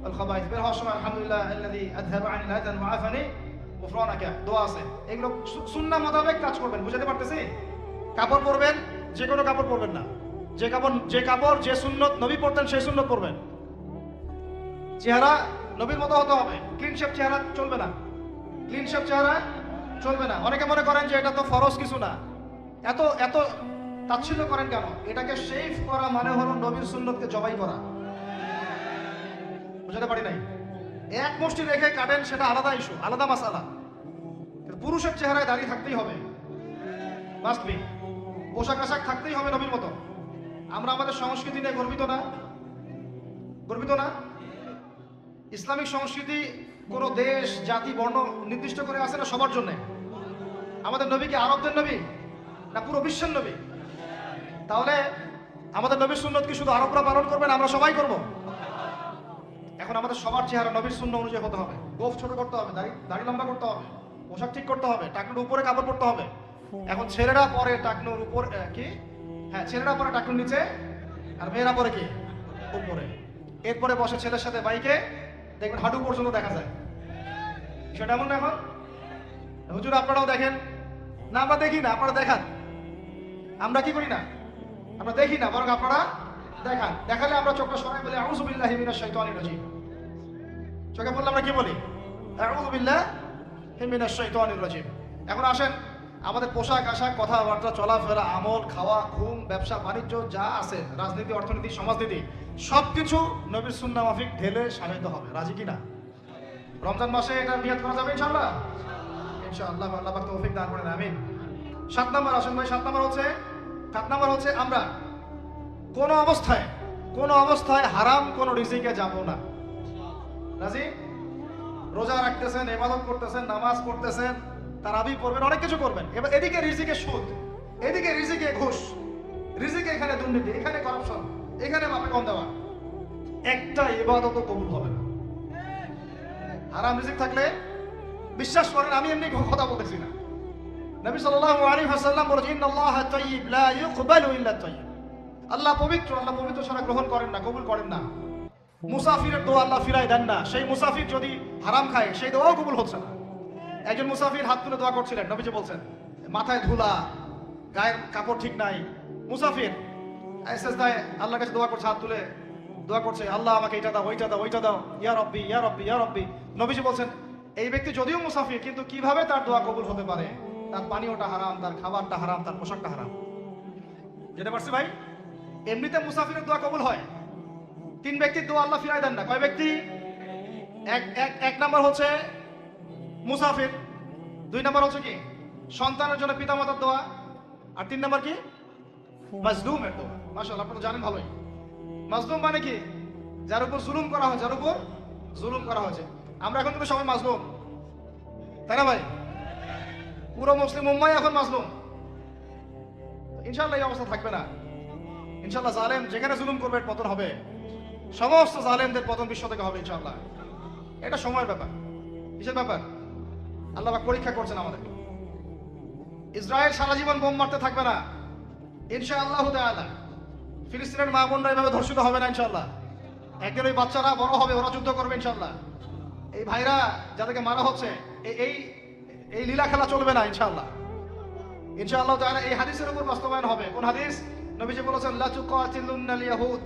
ওয়াল খাবাইস, বের হওয়ার সময় আলহামদুলিল্লাহ আল্লাযী আযহাবা আনিল আযান ওয়া আফানি গুফরানাকা, দোয়া আছে। এগুলো সুন্নাহ মোতাবেক কাজ করবেন, বুঝাতে পারতেছি? কাপড় পরবেন, যে কোনো কাপড় পরবেন না, যে কাপড় যে সুন্নত নবী পরতেন সেই সুন্নত পরবেন। চেহারা নবীর মতো হতে হবে, ক্লিন শেপ চেহারা চলবে না, ক্লিন শেপ চেহারা চলবে না। অনেকে মনে করেন যে এটা তো ফরজ কিছু না, এত এত তাচ্ছিল্য করেন কেন? এটাকে শেভ করা মানে হলো নবীর সুন্নতকে জবাই করা। বুঝাতে পারি নাই? এক মুষ্টি রেখে কাটেন, সেটা আলাদা ইস্যু, আলাদা মাসালা। পুরুষের চেহারায় দাঁড়িয়ে থাকতেই হবে, মাস্ট বি। পোশাক আশাক থাকতেই হবে নবীর মতো। আমরা আমাদের সংস্কৃতি নিয়ে গর্বিত না? গর্বিত না? ইসলামিক সংস্কৃতি কোনো দেশ, জাতি, বর্ণ নির্দিষ্ট করে আছে না? সবার জন্য। আমাদের নবী কি আরবদের নবী না পুরো বিশ্বের নবী? তাহলে আমাদের নবীর সুন্নত কি শুধু আরবরা পালন করবেন, আমরা সবাই করব? এখন আমাদের সবার চেহারা নবীর সুন্নাহ অনুযায়ী হতে হবে। গোফ ছোট করতে হবে, দাড়ি লম্বা করতে হবে, পোশাক ঠিক করতে হবে, টাকনুর উপরে কাপড় পরতে হবে। এখন ছেলেরা পরে টাকনুর উপর কি, হ্যাঁ ছেলেরা পরে টাকনুর নিচে, আর মেয়েরা পরে কি উপরে। এরপরে বসে ছেলের সাথে বাইকে, দেখবেন হাঁটু পর্যন্ত দেখা যায়। সেটা এমন না? এখন হুজুর আপনারাও দেখেন না? আমরা দেখি না, আপনারা দেখান। আমরা কি করি না? আমরা দেখি না, বরং আপনারা দেখান। দেখালে আমরা চোখটা সরাই বলি আউযু বিল্লাহি মিনাশ শাইতানির রাজিম। চোখে বললে আমরা কি বলি? আউযু বিল্লাহি মিনাশ শাইতানির রাজিম। এখন আসেন, আমাদের পোশাক আশাক, কথাবার্তা, চলাফেরা, আমল, খাওয়া, ঘুম, ব্যবসা বাণিজ্য যা আছে, রাজনীতি, অর্থনীতি, সমাজনীতি, সবকিছু নবীর সুন্নাহ মাফিক ঢেলে সাজাইতে হবে। রাজি কিনা? রমজান মাসে এটা নিয়ত করা যাবে ইনশাআল্লাহ? ইনশাআল্লাহ, আল্লাহ পাক তৌফিক দান করেন, আমিন। 7 নাম্বার আসেন ভাই, 7 নাম্বার হচ্ছে আমরা কোনো অবস্থায় হারাম কোনো রিজিকে যাব না। রাজি? রোজা রাখতেছেন, ইবাদত করতেছেন, নামাজ পড়তেছেন, তারাবি পড়বেন, অনেক কিছু করবেন। এবার এদিকে রিজিকে সুদ, এদিকে রিজিকে ঘুষ, রিজিকে এখানে দুর্নীতি, এখানে করাপশন, এখানে মাপে কম দেওয়া, একটা ইবাদতও কবুল হবে না। হারাম রিজিক থাকলে বিশ্বাস করেন, আমি এমনি কথা বলতেছি না, নবী সাল্লাল্লাহু আলাইহি ওয়াসাল্লাম বলেছেন ইন্নাল্লাহা তাইয়্যিব লা ইউকবালু ইল্লা তাইয়্যিব। আল্লাহ পবিত্র, আল্লাহ পবিত্র ছাড়া গ্রহণ করেন না, কবুল করেন না। মুসাফিরের দোয়া আল্লাহ ফিরায় দেন না। সেই মুসাফির যদি হারাম খায়, সেই দোয়াও কবুল হচ্ছে না। একজন মুসাফির হাত তুলে দোয়া করছিলেন, নবীজি বলছেন মাথায় ধুলা, গায়ের কাপড় ঠিক নাই, মুসাফির সেজদায় আল্লাহর কাছে দোয়া করছে, হাত তুলে দোয়া করছে, আল্লাহ আমাকে এটা দাও, ওইটা দাও, ওইটা দাও, ইয়া রব্বি ইয়া রব্বি ইয়া রব্বি। নবীজি বলছেন এই ব্যক্তি যদিও মুসাফির, কিন্তু কিভাবে তার দোয়া কবুল হতে পারে? তার পানীয়টা হারাম, তার খাবারটা হারাম, তার পোশাকটা হারাম। যেতে পারছি ভাই? এমনিতে মুসাফিরের দোয়া কবুল হয়। 3 ব্যক্তির দোয়া আল্লাহ ফিরায় দেন না। কয় ব্যক্তি? এক নাম্বার হচ্ছে মুসাফির, 2 নাম্বার হচ্ছে কি সন্তানের জন্য পিতামাতার দোয়া, আর 3 নাম্বার কি মাজলুমের দোয়া। মাশাআল্লাহ, আপনারা জানেন ভালোই। মাজলুম মানে কি? যার উপর জুলুম করা হয়, যার উপর জুলুম করা হয়েছে। আমরা এখন কিন্তু সবাই মাজলুম, তাই না ভাই? পুরো মুসলিম উম্মাহ এখন মাজলুম। ইনশাআল্লাহ এই অবস্থা থাকবে না। ইনশাআল্লাহ জালেম যেখানে জুলুম করবে পতন হবে, সমস্ত জালেমদের পতন বিশ্ব থেকে হবে ইনশাআল্লাহ। এটা সময়ের ব্যাপার। কিসের ব্যাপার? আল্লাহ পাক পরীক্ষা করছেন আমাদের। ইসরায়েল সারা জীবন বোম মারতে থাকবে না ইনশাআল্লাহ তাআলা। ফিলিস্তিনের মা বোনরা এভাবে ধর্ষিত হবে না ইনশাআল্লাহ। একদিন ওই বাচ্চারা বড় হবে, ওরা যুদ্ধ করবে ইনশাআল্লাহ। এই ভাইরা যাদেরকে মারা হচ্ছে, এই লীলা খেলা চলবে না ইনশাআল্লাহ। ইনশাআল্লাহ তাআলা এই হাদিসের উপর বাস্তবায়ন হবে। কোন হাদিস? নবীজি বলেছেন লা তুকাতিলুনাল ইয়াহুদ,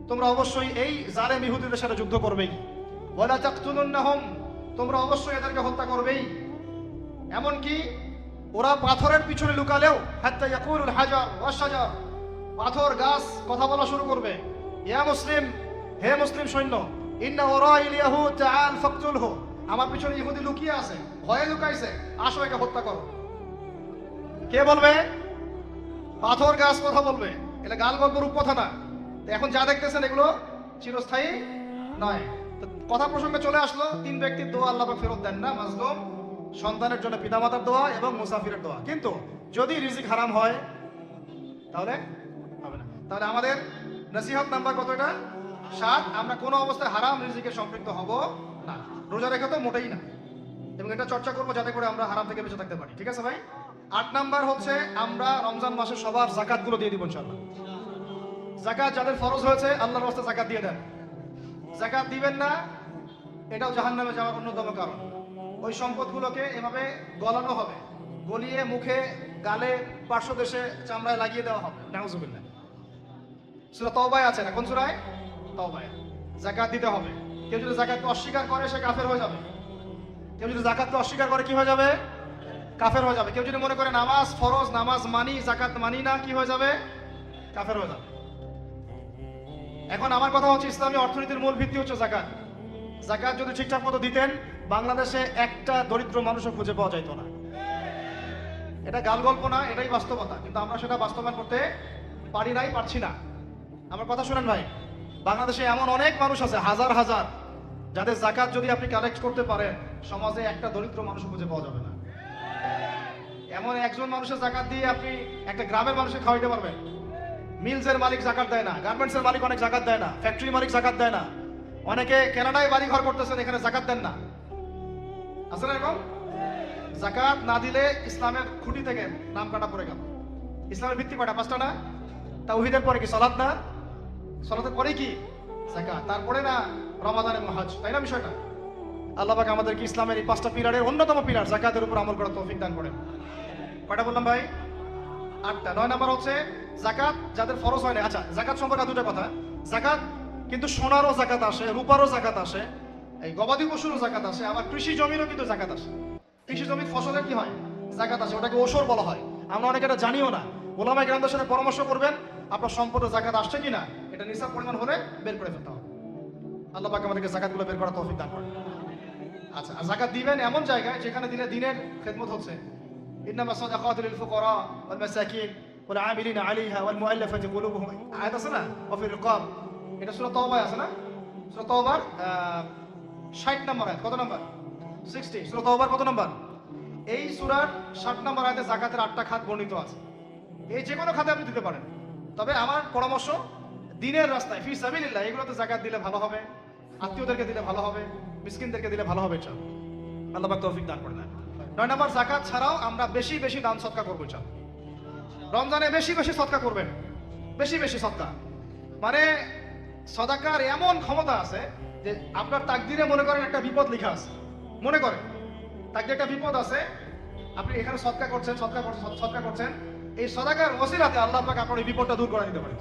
তোমরা অবশ্যই এই জালেম ইহুদিদের সাথে যুদ্ধ করবেই। ওয়ালা তাকতুলুনহুম, তোমরা অবশ্যই এদেরকে হত্যা করবেই। এমন কি ওরা পাথরের পিছনে লুকালেও হাত্তা ইয়াকুলুল হাজার ওয়াশ শাজার, পাথর গাছ কথা বলা শুরু করবে। ইয়া মুসলিম, হে মুসলিম সৈন্য, ইন্না ওরাইল ইয়াহুদ তাআল ফাকতুলহু, আমার পিছনে ইহুদি লুকিয়ে আছে, ভয়ে লুকাইছে, আসো একে হত্যা করো। কে বলবে? পাথর গাছ কথা বলবে। এটা গাল গল্প রূপ কথা না। এখন যা দেখতেছেন এগুলো চিরস্থায়ী নয়। কথা প্রসঙ্গে চলে আসলো, 3 ব্যক্তির দোয়া আল্লাহ পাক ফেরত দেন না। মাজলুম, সন্তানের জন্য পিতামাতার দোয়া এবং মুসাফিরের দোয়া। কিন্তু যদি রিজিক হারাম হয় তাহলে হবে না। তাহলে আমাদের নসিহত নাম্বার কত? এটা 7। আমরা কোনো অবস্থায় হারাম রিজিকে সম্পৃক্ত হব না। রোজা রেখে তো মোটেই না। এবং এটা চর্চা করবো যাতে করে আমরা হারাম থেকে বেঁচে থাকতে পারি। ঠিক আছে ভাই? 8 নাম্বার হচ্ছে আমরা রমজান মাসে সবার যাকাতগুলো দিয়ে দিব ইনশাআল্লাহ। যাকাত যাদের ফরজ হয়েছে আল্লাহর রাস্তায় যাকাত দিয়ে দেন। যাকাত দিবেন না, এটাও জাহান্নামে যাওয়ার অন্যতম কারণ। ওই সম্পদগুলোকে এভাবে গলানো হবে, গলিয়ে মুখে, গালে, পার্শ্বদেশে, চামড়ায় লাগিয়ে দেওয়া হবে। নাউজুবিল্লাহ। সূরা তাওবায় আছে না? কোন সূরায়? তাওবায়। যাকাত দিতে হবে। কেউ যদি যাকাতকে অস্বীকার করে সে কাফের হয়ে যাবে। কেউ যদি যাকাতকে অস্বীকার করে কি হয়ে যাবে? কাফের হয়ে যাবে। কেউ যদি মনে করে নামাজ ফরজ, নামাজ মানি, যাকাত মানি না, কি হয়ে যাবে? কাফের হয়ে যাবে। এখন আমার কথা হচ্ছে ইসলামী অর্থনীতির মূল ভিত্তি হচ্ছে যাকাত। যাকাত যদি ঠিকঠাক মতো দিতেন বাংলাদেশে একটা দরিদ্র মানুষও খুঁজে পাওয়া যাইত না। এটা গাল গল্প না, এটাই বাস্তবতা। কিন্তু আমরা সেটা বাস্তবায়ন করতে পারি নাই, পারছি না। আমার কথা শুনেন ভাই, বাংলাদেশে এমন অনেক মানুষ আছে, হাজার হাজার, যাদের যাকাত যদি আপনি কালেক্ট করতে পারেন সমাজে একটা দরিদ্র মানুষও খুঁজে পাওয়া যাবে না। এমন একজন মানুষের যাকাত দিয়ে আপনি একটা গ্রামের মানুষকে খাওয়াইতে পারবেন। মিলসের মালিক যাকাত দেয় না, গার্মেন্টসের মালিক অনেক যাকাত দেয় না, ফ্যাক্টরি মালিক যাকাত দেয় না, অনেকে কানাডায় বাড়ি ঘর করতেছেন, এখানে যাকাত দেন না। আছে না এরকম? যাকাত না দিলে ইসলামের খুঁটি থেকে নাম কাটা পড়ে গেল। ইসলামের ভিত্তি কয়টা? 5টা না? তাওহীদের পরে কি সালাত না? সালাতের পরে কি? যাকাত। তারপরে না রমাদান এবং হজ, তাই না বিষয়টা? আল্লাহ পাক আমাদেরকে ইসলামের এই 5টা পিলারের অন্যতম পিলার যাকাতের উপর আমল করার তৌফিক দান করেন। কয়টা বললাম ভাই? 8টা। 9 নাম্বার হচ্ছে যাকাত যাদের ফরজ হয় না। আচ্ছা, যাকাত সম্পর্কে দুটো কথা। যাকাত কিন্তু সোনারও যাকাত আসে, রূপারও যাকাত আসে, এই গবাদি পশুরও যাকাত আসে, আবার কৃষি জমিরও কিন্তু যাকাত আসে। কৃষি জমির ফসলের কি হয়? যাকাত আসে, ওটাকে ওসর বলা হয়। আমরা অনেকে এটা জানিও না। ওলামায়ে কেরামদের সাথে পরামর্শ করবেন আপনার সম্পদের যাকাত আসছে কিনা, এটা নিসাব পরিমাণ হলে বের করে ফেলতে হবে। আল্লাহ পাক আমাদেরকে যাকাতগুলো বের করার তৌফিক দান করেন। আচ্ছা, আর যাকাত দিবেন এমন জায়গায় যেখানে দিলে দিনের খেদমত হচ্ছে। ইন্নামা সাদাকাতু লিল ফুকারা ওয়াল মাসাকিন ওয়াল আমিলিনা আলাইহা ওয়াল মুআল্লাফাতি কুলুবুহুম, আয়াত আছে না? ওয়া ফির রিকাব। এটা সূরা তাওবায় আছে না? সূরা তাওবার 60 নম্বর আয়াত। কত নম্বর? 60। সূরা তাওবার কত নম্বর? এই সূরার 60 নম্বর আয়াতে যাকাতের 8টা খাত বর্ণিত আছে। এই যে কোনো খাতে আপনি দিতে পারেন, তবে আমার পরামর্শ দ্বীনের রাস্তায় ফি সাবিলিল্লাহ এগুলোতে যাকাত দিলে ভালো হবে, আত্মীয়দেরকে দিলে ভালো হবে, মিসকিনদেরকে দিলে ভালো হবে। ইনশাআল্লাহ আল্লাহ পাক তৌফিক দান করেন। 9 নম্বর, যাকাত ছাড়াও আমরা বেশি বেশি দান সদকা করবো। ইনশাআল্লাহ রমজানে বেশি বেশি সদকা করবেন, বেশি বেশি সদকা। মানে সদাকার এমন ক্ষমতা আছে যে আপনার তাকদিরে মনে করেন একটা বিপদ লেখা আছে, মনে করেন তাকদিরে একটা বিপদ আছে, আপনি এখানে সদকা করছেন, সদকা করছেন, এই সদাকার ওসিলাতে আল্লাহ পাক আপনার এই বিপদটা দূর করে দিতে পারেন।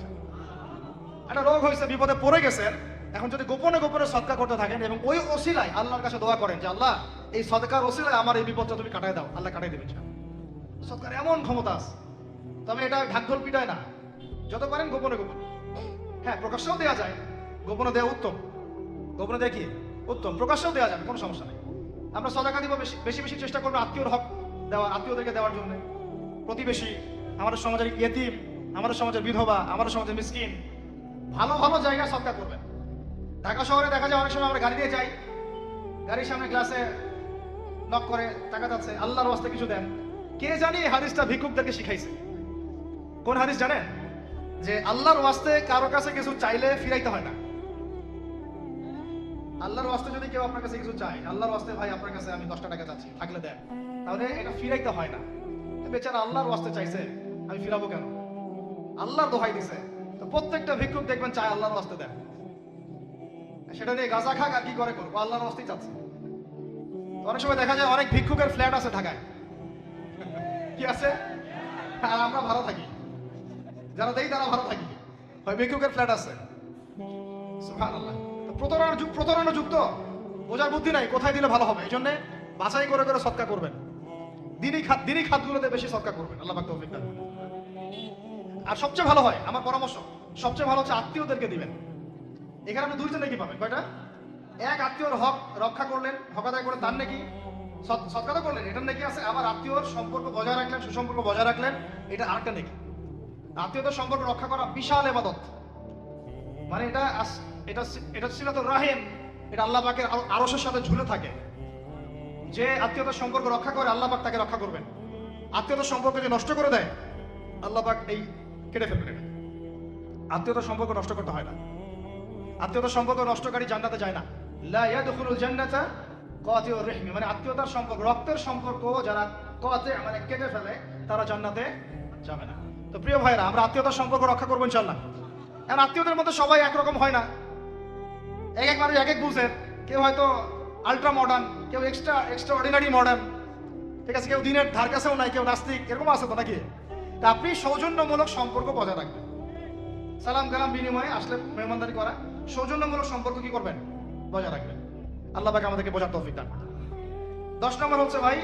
একটা রোগ হয়েছে, বিপদে পড়ে গেছেন, এখন যদি গোপনে গোপনে সদকা করতে থাকেন এবং ওই ওসিলায় আল্লাহর কাছে দোয়া করেন যে আল্লাহ এই সদকার ওসিলায় আমার এই বিপদটা তুমি কাটায় দাও, আল্লাহ কাটাই দেবেন। সদকার এমন ক্ষমতা আছে, তবে এটা ঢাকঢোল পিটায় না, যত পারেন গোপনে গোপনে। হ্যাঁ, প্রকাশ্যেও দেওয়া যায়, গোপনে দেওয়া উত্তম, গোপনে দেওয়া কি উত্তম, প্রকাশ্যেও দেওয়া যাবে, কোনো সমস্যা নেই। আমরা সদকা দিব, বেশি বেশি চেষ্টা করবো আত্মীয়র হক দেওয়া, আত্মীয়দেরকে দেওয়ার জন্য, প্রতিবেশী, আমাদের সমাজের ইয়েতিম, আমাদের সমাজের বিধবা, আমাদের সমাজের মিসকিন, ভালো ভালো জায়গায় সদকা করবেন। ঢাকা শহরে দেখা যায় অনেক সময় আমরা গাড়ি দিয়ে যাই, গাড়ির সামনে গ্লাসে নক করে টাকা যাচ্ছে, আল্লাহর ওয়াস্তে কিছু দেন। কে জানি হাদিসটা ভিক্ষুকদেরকে শিখাইছে। কোন হাদিস জানেন? যে আল্লাহর ওয়াস্তে কারো কাছে কিছু চাইলে ফিরাইতে হয় না। আল্লাহর ওয়াস্তে যদি কেউ আপনার কাছে কিছু চায়, আল্লাহর ওয়াস্তে ভাই আপনার কাছে আমি 10টা টাকা চাচ্ছি, থাকলে দেন, তাহলে এটা ফিরাইতে হয় না। বেচারা আল্লাহর ওয়াস্তে চাইছে, আমি ফিরাবো কেন? আল্লাহর দোহাই দিছে। তো প্রত্যেকটা ভিক্ষুক দেখবেন চায় আল্লাহর ওয়াস্তে দেন, সেটা নিয়ে গাঁজা খাক আর কি করে করবো, আল্লাহর ওয়াস্তেই চাচ্ছে। অনেক সময় দেখা যায় অনেক ভিক্ষুকের ফ্ল্যাট আছে ঢাকায়, কি আছে, আর আমরা ভালো থাকি, যারা দেই তারা ভালো থাকি, হয় ভিক্ষুকের ফ্ল্যাট আছে। সুবহানাল্লাহ। প্রতারণা যুক্ত, বোঝার বুদ্ধি নাই কোথায় দিলে ভালো হবে, এই জন্য বাছাই করে করে সদকা করবেন, দিনই খাতগুলোতে বেশি সদকা করবেন। আল্লাহ পাক তৌফিক দান। আর সবচেয়ে ভালো হয়, আমার পরামর্শ, সবচেয়ে ভালো হচ্ছে আত্মীয়দেরকে দিবেন। এখানে আপনি 2টা নেকি পাবেন। কয়টা? এক, আত্মীয়র হক রক্ষা করলেন, হক আদায় করে তার নেকি, সদকা তো করলেন, এটার নেকি আছে। আবার আত্মীয়র সম্পর্ক বজায় রাখলেন, সুসম্পর্ক বজায় রাখলেন, এটা আরেকটা নেকি। আত্মীয়তার সম্পর্ক রক্ষা করা বিশাল ইবাদত। মানে এটা সিলাতুর রাহিম, এটা আল্লাহ পাকের আরশের সাথে ঝুলে থাকে। যে আত্মীয়তার সম্পর্ক রক্ষা করে আল্লাহ পাক তাকে রক্ষা করবেন। আত্মীয়তার সম্পর্ক যে নষ্ট করে দেয় আল্লাহ পাক এই কেটে ফেলবেন। এটা আত্মীয়তার সম্পর্ক নষ্ট করতে হয় না। আত্মীয়তার সম্পর্ক নষ্টকারী জান্নাতে যায় না। লা ইয়াদখুলুল জান্নাতা কাতিউর রহিম, মানে আত্মীয়তার সম্পর্ক, রক্তের সম্পর্ক যারা কতে মানে কেটে ফেলে, তারা জান্নাতে যাবে না। তো প্রিয় ভাইরা, আমরা আত্মীয়তার সম্পর্ক রক্ষা করবো ইনশাআল্লাহ। এখন আত্মীয়দের মধ্যে সবাই একরকম হয় না, এক এক মানুষ এক এক বুঝের। কেউ হয়তো আল্ট্রা মডার্ন, কেউ এক্সট্রা অর্ডিনারি মডার্ন, ঠিক আছে, কেউ দিনের ধার কাছেও নাই, কেউ নাস্তিক, এরকম আছে তো নাকি? তা আপনি সৌজন্যমূলক সম্পর্ক বজায় রাখবেন, সালাম কালাম বিনিময়ে আসলে মেহমানদারি করা, সৌজন্যমূলক সম্পর্ক কি করবেন? বজায় রাখবেন। আল্লাহ পাক আমাদেরকে বোঝার তৌফিক দান। 10 নম্বর হচ্ছে ভাই,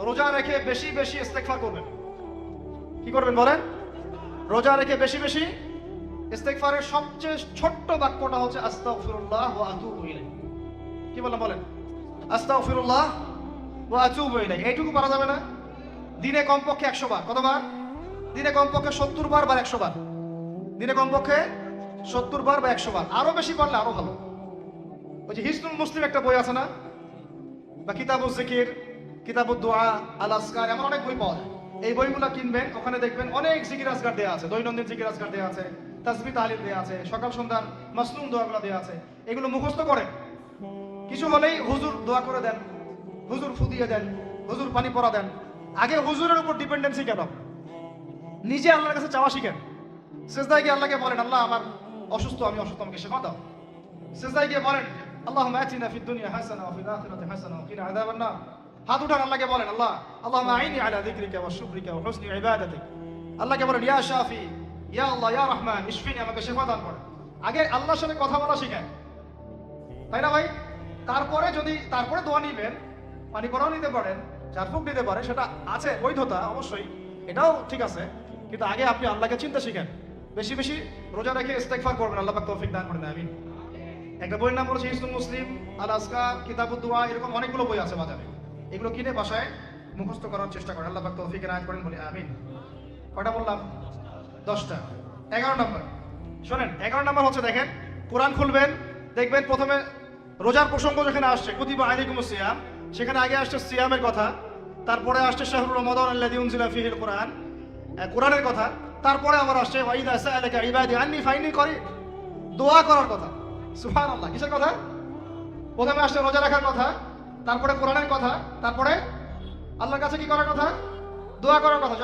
রোজা রেখে বেশি বেশি ইস্তেগফার করবেন। কি করবেন বলেন? রোজা রেখে বেশি বেশি ইস্তেগফারের সবচেয়ে ছোট্ট বাক্যটা হচ্ছে আস্তাগফিরুল্লাহ ওয়া আতুবু ইলাইহি। কি বললাম বলেন? আস্তাগফিরুল্লাহ ওয়া আতুবু ইলাইহি। এইটুকু পারা যাবে না? দিনে কমপক্ষে 100 বার। কতবার? দিনে কমপক্ষে 70 বার বা 100 বার। দিনে কমপক্ষে 70 বার বা 100 বার। আরো বেশি পারলে আরো ভালো। ওই যে হিসনুল মুসলিম একটা বই আছে না, বা কিতাবুজ জিকির, কিতাবুদ দুআ, আল আসকার, এমন অনেক বই পাওয়া যায়। এই বইগুলো কিনবেন, ওখানে দেখবেন অনেক জিকির আজকার দেওয়া আছে, দৈনন্দিন জিকির আজকার দেওয়া আছে, তাসবিহ তাহলিল দেওয়া আছে, সকাল সন্ধ্যার মাসনুন দোয়াগুলো দেওয়া আছে। এগুলো মুখস্থ করেন। কিছু হলেই হুজুর দোয়া করে দেন, হুজুর ফুদিয়ে দেন, হুজুর পানি পরা দেন। আগে হুজুরের উপর ডিপেন্ডেন্সি কেন? নিজে আল্লাহর কাছে চাওয়া শিখেন। সিজদায় গিয়ে আল্লাহকে বলেন, আল্লাহ আমার অসুস্থ, আমি অসুস্থ, আমাকে শেফা দাও। সিজদায় গিয়ে বলেন, আল্লাহুম্মা আতিনা ফিদ দুনিয়া হাসানা ওয়া ফিল আখিরাতি হাসানা ওয়া কিনা আযাবান নার। হাত উঠান, আল্লাহকে বলেন, আল্লাহুম্মা আইনি আলা যিকরিকা ওয়া শুকরিকা ওয়া হুসনি ইবাদাতিক। আল্লাহকে বলেন, ইয়া শাফি, ইয়া আল্লাহ, ইয়া রহমান, ইশফিনি, আমাকে শেফা দান করেন। আগে আল্লাহর সাথে কথা বলা শিখেন, তাই না ভাই? তারপরে দোয়া নিবেন, পানি পরাও নিতে পারেন, ঝাড়ফুঁক দিতে পারে, সেটা আছে বৈধতা অবশ্যই, এটাও ঠিক আছে। কিন্তু আগে আপনি আল্লাহকে চিন্তা শিখেন। বেশি বেশি রোজা রেখে ইস্তেগফার করবেন, আল্লাহ পাক তৌফিক দান করেন, আমিন। একটা বইয়ের নাম হচ্ছে হিসনুল মুসলিম, আল আসকার, কিতাবুদ দুআ, এরকম অনেকগুলো বই আছে বাজারে। এগুলো কিনে বাসায় মুখস্থ করার চেষ্টা করেন, আল্লাহ পাক তৌফিক দান করেন, বলি আমিন। কয়টা বললাম? 10টা। 11 নম্বর শোনেন, 11 নম্বর হচ্ছে, দেখেন, কোরআন খুলবেন, দেখবেন প্রথমে রোজার প্রসঙ্গ যেখানে আসছে, কুতিবা আলাইকুমুস সিয়াম, সেখানে আগে আসছে সিয়ামের কথা, তারপরে আসছে শাহরুর রমাদান আল্লাযী উনজিলা ফীহিল কুরআন, কোরআনের কথা, তারপরে আবার আসছে ওয়া ইযা সাআলাকা ইবাদি আন্নী ফাইন্নী করিব, দোয়া করার কথা। সুবহানাল্লাহ। কিসের কথা? প্রথমে আসছে রোজা রাখার কথা, তারপরে কোরআনের কথা, তারপরে আল্লাহর কাছে কি করার কথা? দোয়া করার কথা।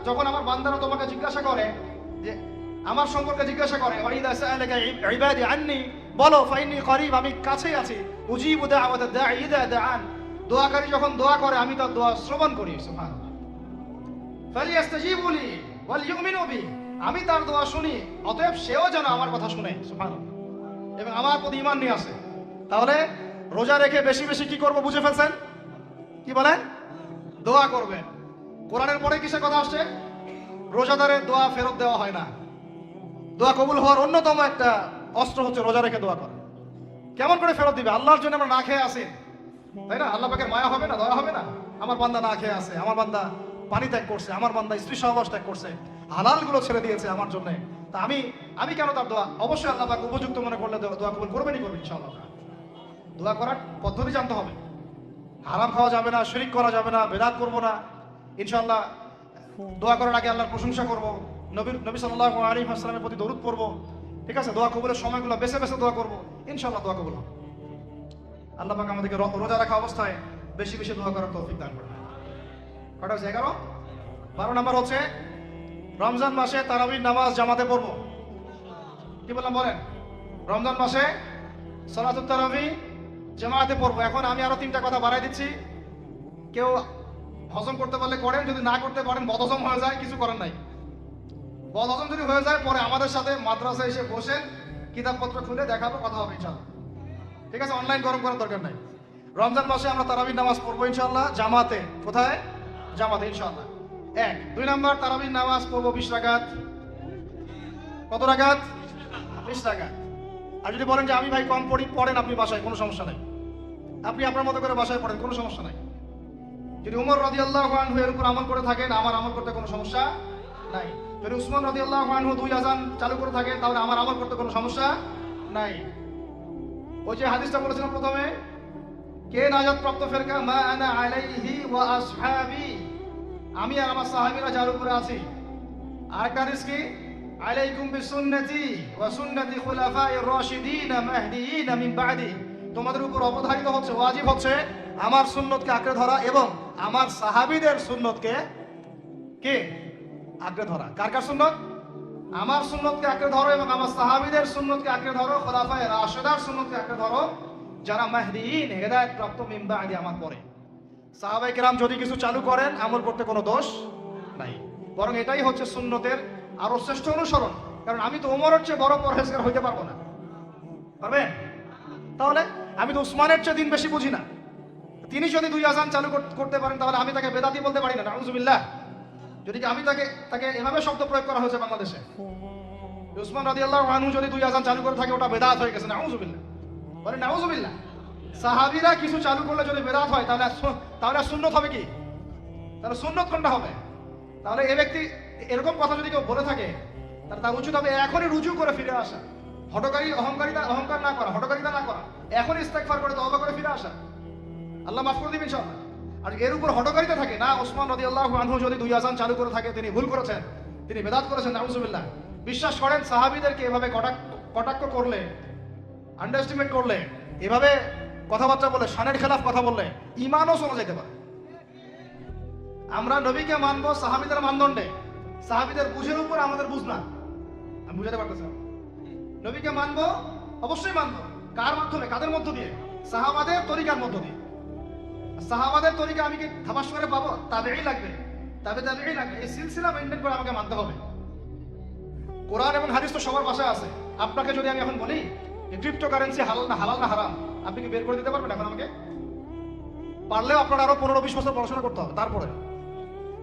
যখন আমার বান্দারা তোমাকে জিজ্ঞাসা করে, যে আমার সম্পর্কে জিজ্ঞাসা করে, ওয়া ইযা সাআলাকা ইবাদি আন্নী, বলো ফাইন্নী করিব, আমি কাছেই আছি, উজিবু দাওয়াতাদ দাঈ ইযা দাআন, দোয়াকারী যখন দোয়া করে আমি তার দোয়া শ্রবণ করি। সুবহানাল্লাহ। ফালিয়াস্তাজিবু লি ওয়াল ইউমিনু বি, আমি তার দোয়া শুনি, অতএব সেও যেন আমার কথা শুনে, সুবহানাল্লাহ, এবং আমার প্রতি ঈমান নিয়ে আসে। তাহলে রোজা রেখে বেশি বেশি কি করব বুঝে ফেলছেন? কি বলেন? দোয়া করবেন। কোরআনের পরে কিসের কথা আসছে? রোজাদারের দোয়া ফেরত দেওয়া হয় না। দোয়া কবুল হওয়ার অন্যতম একটা অস্ত্র হচ্ছে রোজা রেখে দোয়া করা। কেমন করে ফেরত দিবে? আল্লাহর জন্য আমরা না খেয়ে আসি, তাই না? আল্লাহ পাকের মায়া হবে না, দয়া হবে না? আমার বান্দা না খেয়ে আছে, আমার বান্দা পানি ত্যাগ করছে, আমার বান্দা স্ত্রী সহবাস ত্যাগ করছে, হালালগুলো ছেড়ে দিয়েছে আমার জন্য, তা আমি কেন তার দোয়া? অবশ্যই আল্লাহ পাক উপযুক্ত মনে করলে দোয়া কবুল করবেনই করবেন ইনশাআল্লাহ। দোয়া করার পদ্ধতি জানতে হবে। হারাম খাওয়া যাবে না, শিরক করা যাবে না, বেদাত করব না ইনশাআল্লাহ। দোয়া করার আগে আল্লাহর প্রশংসা করব, নবী সাল্লাল্লাহু আলাইহি ওয়াসাল্লামের প্রতি দরুদ পড়ব, ঠিক আছে? দোয়া কবুলের সময়গুলো বেছে বেছে দোয়া করব, ইনশাআল্লাহ দোয়া কবুল হবে। আল্লাহ পাক আমাদেরকে রোজা রাখা অবস্থায় বেশি বেশি দোয়া করার তৌফিক দান করেন। কটা হচ্ছে? 11। 12 নম্বর হচ্ছে, রমজান মাসে তারাবির নামাজ জামাতে পড়ব। কি বললাম বলেন? রমজান মাসে সালাতুত তারাবি জামাতে পড়ব। এখন আমি আরো 3টা কথা বাড়াই দিচ্ছি। কেউ হজম করতে পারলে করেন, যদি না করতে পারেন, বদহজম হয়ে যায়, কিছু করার নাই। বদহজম যদি হয়ে যায়, পরে আমাদের সাথে মাদ্রাসায় এসে বসেন, কিতাবপত্র খুলে দেখাবো, কথা হবে ইনশাআল্লাহ, ঠিক আছে? অনলাইন গরম করার দরকার নাই। রমজান মাসে আমরা তারাবির নামাজ পড়বো ইনশাআল্লাহ জামাতে। কোথায়? জামাতে ইনশাআল্লাহ। 1। 2 নম্বর, তারাবির নামাজ পড়বো 20 রাকাত। কত রাকাত? 20 রাকাত। আর যদি বলেন যে আমি ভাই কম পড়ি, পড়েন আপনি বাসায়, কোনো সমস্যা নাই, আপনি আপনার মতো করে বাসায় পড়েন, কোনো সমস্যা নাই। যদি উমর রাদিয়াল্লাহু আনহু এর উপর আমল করে থাকেন, আমার আমল করতে কোনো সমস্যা নাই। যদি উসমান রাদিয়াল্লাহু আনহু 2 আযান চালু করে থাকেন, তাহলে আমার আমল করতে কোনো সমস্যা নাই। ওই যে হাদিসটা বলেছিলাম প্রথমে, কে নাজাত প্রাপ্ত ফেরকা? মা আনা আলাইহি ওয়া আসহাবি, আমি আর আমার সাহাবীরা যার উপরে আছি। আরেকটা হাদিস কি? আলাইকুম বিসুন্নতি ওয়া সুন্নতি খুলাফায়ে রাশিদিন মাহদিয়িন মিন বাদি, তোমাদের উপর অবধারিত হচ্ছে, ওয়াজিব হচ্ছে আমার সুন্নতকে আঁকড়ে ধরা এবং আমার সাহাবীদের সুন্নতকে কে আঁকড়ে ধরা। কার কার সুন্নত? আমার সুন্নতকে আঁকড়ে ধরো এবং আমার সাহাবীদের সুন্নতকে আঁকড়ে ধরো, খোলাফায়ে রাশিদার সুন্নতকে আঁকড়ে ধরো, যারা মাহদিয়িন হেদায়েত প্রাপ্ত মিন বাদি আমার পরে। সাহাবায়ে কেরাম যদি কিছু চালু করেন আমল করতে কোনো দোষ নাই, বরং এটাই হচ্ছে সুন্নতের আরো শ্রেষ্ঠ অনুসরণ। কারণ আমি তো ওমরের চেয়ে বড় পরহেজগার হইতে পারবো না, পারবেন? তাহলে আমি তো উসমানের চেয়ে দিন বেশি বুঝি না। তিনি যদি 2 আযান চালু করতে পারেন তাহলে আমি তাকে বেদাতি বলতে পারি না, নাউযুবিল্লাহ। যদি আমি তাকে এভাবে শব্দ প্রয়োগ করা হয়েছে বাংলাদেশে, উসমান রাদিয়াল্লাহু আনহু যদি 2 আযান চালু করে থাকে ওটা বেদাত হয়ে গেছে, নাউযুবিল্লাহ। বলে নাউযুবিল্লাহ। সাহাবীরা কিছু চালু করলে যদি বেদাত হয় তাহলে সুন্নত হবে কি? তাহলে সুন্নত কোনটা হবে? তাহলে এই ব্যক্তি এরকম কথা যদি কেউ বলে থাকে তাহলে তার উচিত হবে এখনই রুজু করে ফিরে আসা, অহংকার না করা, হঠকারিতা না করা, এখনই ইস্তেগফার করে তওবা করে ফিরে আসা, আল্লাহ মাফ করে দিবেন ইনশাআল্লাহ। আর এর উপর হঠকারিতা থাকে না, ওসমান রাদিয়াল্লাহু আনহু যদি 2 আযান চালু করে থাকে তিনি ভুল করেছেন, তিনি বেদাত করেছেন, নাউযুবিল্লাহ। বিশ্বাস করেন সাহাবীদেরকে এভাবে কটাক্ষ করলে, আন্ডারএস্টিমেট করলে, এভাবে কথাবার্তা বলে, শানের খেলাফ কথা বললে ঈমানও চলে যেতে পারে। আমরা নবীকে মানবো সাহাবীদের মানদণ্ডে, সাহাবীদের বুঝের উপর আমাদের বুঝ না। আমি বুঝাতে পারতেছি না। নবীকে মানবো, অবশ্যই মানবো। কার মাধ্যমে? কাদের মধ্য দিয়ে? সাহাবাদের তরিকার মধ্য দিয়ে। সাহাবাদের তরিকা আমি কি ধামাস করে পাবো? তাবেঈ লাগবে, তাবেঈ লাগবে। এই সিলসিলা মেইনটেইন করে আমাকে মানতে হবে। কোরআন এবং হাদিস তো সবার ভাষায় আছে। আপনাকে যদি আমি এখন বলি যে ক্রিপ্টোকারেন্সি হালাল না হারাম, আপনি কি বের করে দিতে পারবেন এখন আমাকে? পারলেও আপনার আরো 15-20 বছর পড়াশোনা করতে হবে। তারপরে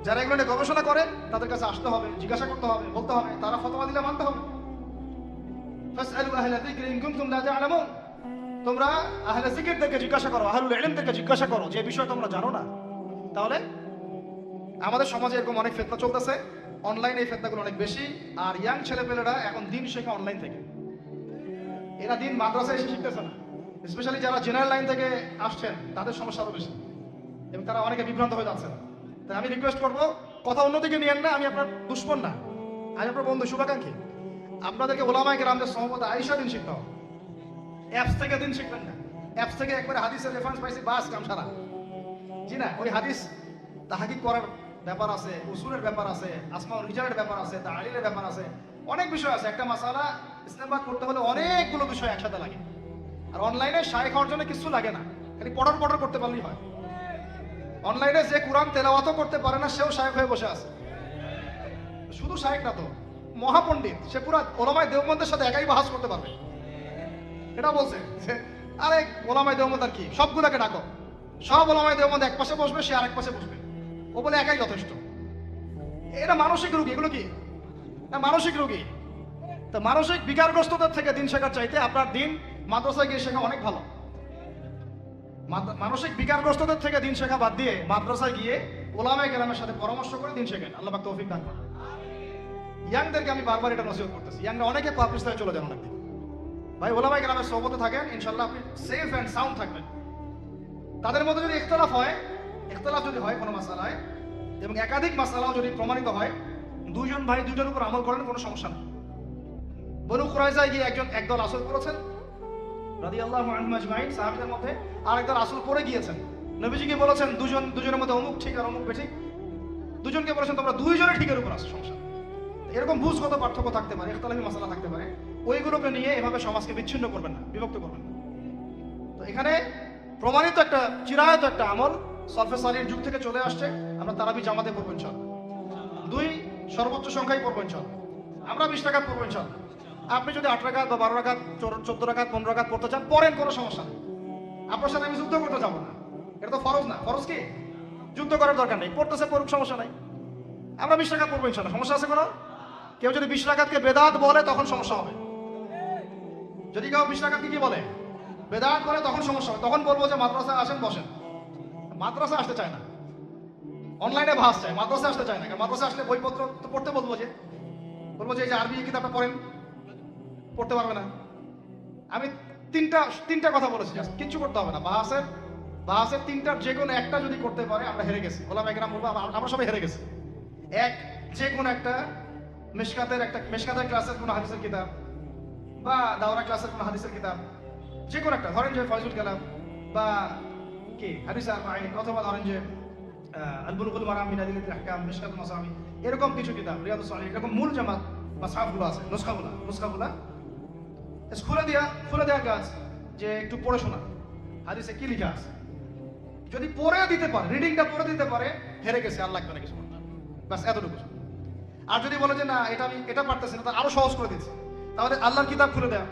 যারা এগুলো নিয়ে গবেষণা করে তাদের কাছে আসতে হবে, জিজ্ঞাসা করতে হবে, বলতে হবে, তারা ফতোয়া দিলে মানতে হবে। ফাসআলু আহলা যিকরি ইন কুনতুম লা তা'লামুন। তোমরা আহলে জিকিরদেরকে জিজ্ঞাসা করো, আহলুল ইলমদেরকে জিজ্ঞাসা করো যে বিষয় তোমরা জানো না। তাহলে আমাদের সমাজে এরকম অনেক ফিতনা চলতেছে, অনলাইনে এই ফিতনাগুলো অনেক বেশি। আর ইয়াং ছেলেপেলেরা এখন দিন শেখে অনলাইন থেকে, এরা দিন মাদ্রাসায় এসে শিখতেছে না। স্পেশালি যারা জেনারেল লাইন থেকে আসছেন তাদের সমস্যা আরো বেশি এবং তারা অনেকে বিভ্রান্ত হয়ে যাচ্ছে। তাই আমি রিকোয়েস্ট করবো, কথা অন্যদিকে নিয়েন না। আমি আপনার দুশ্মন না, আমি আপনার বন্ধু, শুভাকাঙ্ক্ষী। আপনাদেরকে ওলামায়ে কেরামদের সহমতে আয়েশা দিন শিখতে হবে। অ্যাপস থেকে দিন শিখবেন না। অ্যাপস থেকে একবারে হাদিসের রেফারেন্স পাইছি, বাস কাম সারা। জি না, ওই হাদিস তাহকিক করার ব্যাপার আছে, উসুলের ব্যাপার আছে, আসমাউল রিজালের ব্যাপার আছে, তাহলিলের ব্যাপার আছে, অনেক বিষয় আছে। একটা মাসালা ইসলামবাদ করতে হলে অনেকগুলো বিষয় একসাথে লাগে। আর অনলাইনে শায়েখ হওয়ার জন্য কিছু লাগে না, খালি পড়ার করতে পারলেই হয়। অনলাইনে যে কোরআন তেলাওয়াতও করতে পারে না সেও শায়েখ হয়ে বসে আছে। শুধু শায়েখ না তো, মহাপণ্ডিত, সে পুরো ওলামায়ে দেওবন্দের সাথে একাই বাহাস করতে পারবে। এটা বলছে যে আরে ওলামায়ে দেওবন্দ আর কি, সবগুলোকে ডাকো, সব ওলামায়ে দেওবন্দ এক পাশে বসবে, সে আরেক পাশে বসবে, ও বলে একাই যথেষ্ট। এটা মানসিক রোগী। এগুলো কি মানসিক রোগী? তো মানসিক বিকারগ্রস্তদের থেকে দিন শেখার চাইতে আপনার দিন মাদ্রাসায় গিয়ে শেখা অনেক ভালো। মানসিক বিকারগ্রস্তদের থেকে দিন শেখা বাদ দিয়ে মাদ্রাসায় গিয়ে ওলামায়ে কেরামের সাথে পরামর্শ করে দিন শেখেন। আল্লাহ পাক তৌফিক দান করেন। ইয়াংদেরকে আমি বারবার এটা নসিহত করতেছি, ইয়াংরা অনেকে পাকিস্তানে চলে যান অনেকদিন। ভাই ওলামায়ে কেরামের সোহবতে থাকেন, ইনশাআল্লাহ আপনি সেফ এন্ড সাউন্ড থাকবেন। তাদের মধ্যে যদি ইখতিলাফ যদি হয় কোনো মাসালায়, এবং একাধিক মাসালাও যদি প্রমাণিত হয়, দুইজন ভাই দুইজনের উপর আমল করেন, কোনো সমস্যা নেই। বনু কুরাইজায় গিয়ে একদল আসল করেছেন রাদিয়াল্লাহু আনহুম আজমাইন, সাহাবীদের মধ্যে, আর একদল আসল পড়ে গিয়েছেন। নবীজিকে বলেছেন দুজনের মধ্যে অমুক ঠিক আর অমুক বেঠিক। দুজনকে বলেছেন তোমরা দুইজনে ঠিকের উপর আসো, সমস্যা। এরকম বুঝগত পার্থক্য থাকতে পারে, ইখতিলাফি মাসালা থাকতে পারে, ওইগুলোকে নিয়ে এভাবে সমাজকে বিচ্ছিন্ন করবেন না, বিভক্ত করবেন না। তো এখানে প্রমাণিত একটা চিরায়ত একটা আমল সলফে সালিহীন যুগ থেকে চলে আসছে। আমরা তারাবি জামাতে পড়বো ইনশাআল্লাহ, 2 সর্বোচ্চ সংখ্যায় পড়বো ইনশাআল্লাহ। আমরা 20 রাকাত পড়বো ইনশাআল্লাহ। আপনি যদি 8 রাকাত বা 12 রাকাত, 14 রাকাত, 15 রাকাত পড়তে চান পড়েন, কোনো সমস্যা নেই। আপনার সাথে আমি যুদ্ধ করতে যাবো না, এটা তো ফরজ না। ফরজ কি? যুদ্ধ করার দরকার নেই, পড়তেছে পড়ুক, সমস্যা নাই। আমরা 20 রাকাত পড়বো ইনশাআল্লাহ, সমস্যা আছে কোনো? কেউ যদি 20 রাকাতকে বেদাত বলে তখন সমস্যা হবে। যদি কেউ 20 রাকাতকে কি বলে? বেদাত বলে, তখন সমস্যা হবে। তখন বলবো যে মাদ্রাসায় আসেন, বসেন। মাদ্রাসা আসতে চায় না, অনলাইনে ভাস চায়, মাদ্রাসা আসতে চায় না। মাদ্রাসা আসলে বইপত্র তো পড়তে বলবো যে এই যে আরবি কিতাবটা পড়েন, পড়তে পারবে না। আমি তিনটা কথা বলেছি, কিচ্ছু করতে হবে না। বাহাসের তিনটার যে কোনো একটা যদি করতে পারে আমরা হেরে গেছি। ওলামায়ে কেরাম বলবো আমরা সবাই হেরে গেছি। যে কোনো একটা মেশকাতের ক্লাসের কোনো হাদিসের কিতাব বা দাওরা ক্লাসের কোনো হাদিসের কিতাব, যে কোনো একটা, ধরেন যে ফয়জুল কালাম বা কি হাদিস আরবাঈন, অথবা ধরেন যে আল বুলুগুল মারাম মিন আদিল্লাতিল আহকাম, মিশকাতুল মাসাবি, এরকম কিছু কিতাব, রিয়াদুস সালিহিন, এরকম মূল জামাত মাসহাফগুলো আছে, নুসখাগুলো খুলে দেওয়া কাজ যে একটু পড়ে শোনা হাদিসে কি লেখা আছে। যদি পড়ে দিতে পারে, রিডিংটা পড়ে দিতে পারে, হেরে গেছে, আর লাগবে না কিছু, বাস এতটুকু। আর যদি বলে যে না আমি এটা পারতেছি না, তার আরো সহজ করে দিচ্ছি, তাহলে আল্লাহর কিতাব খুলে দেয়া,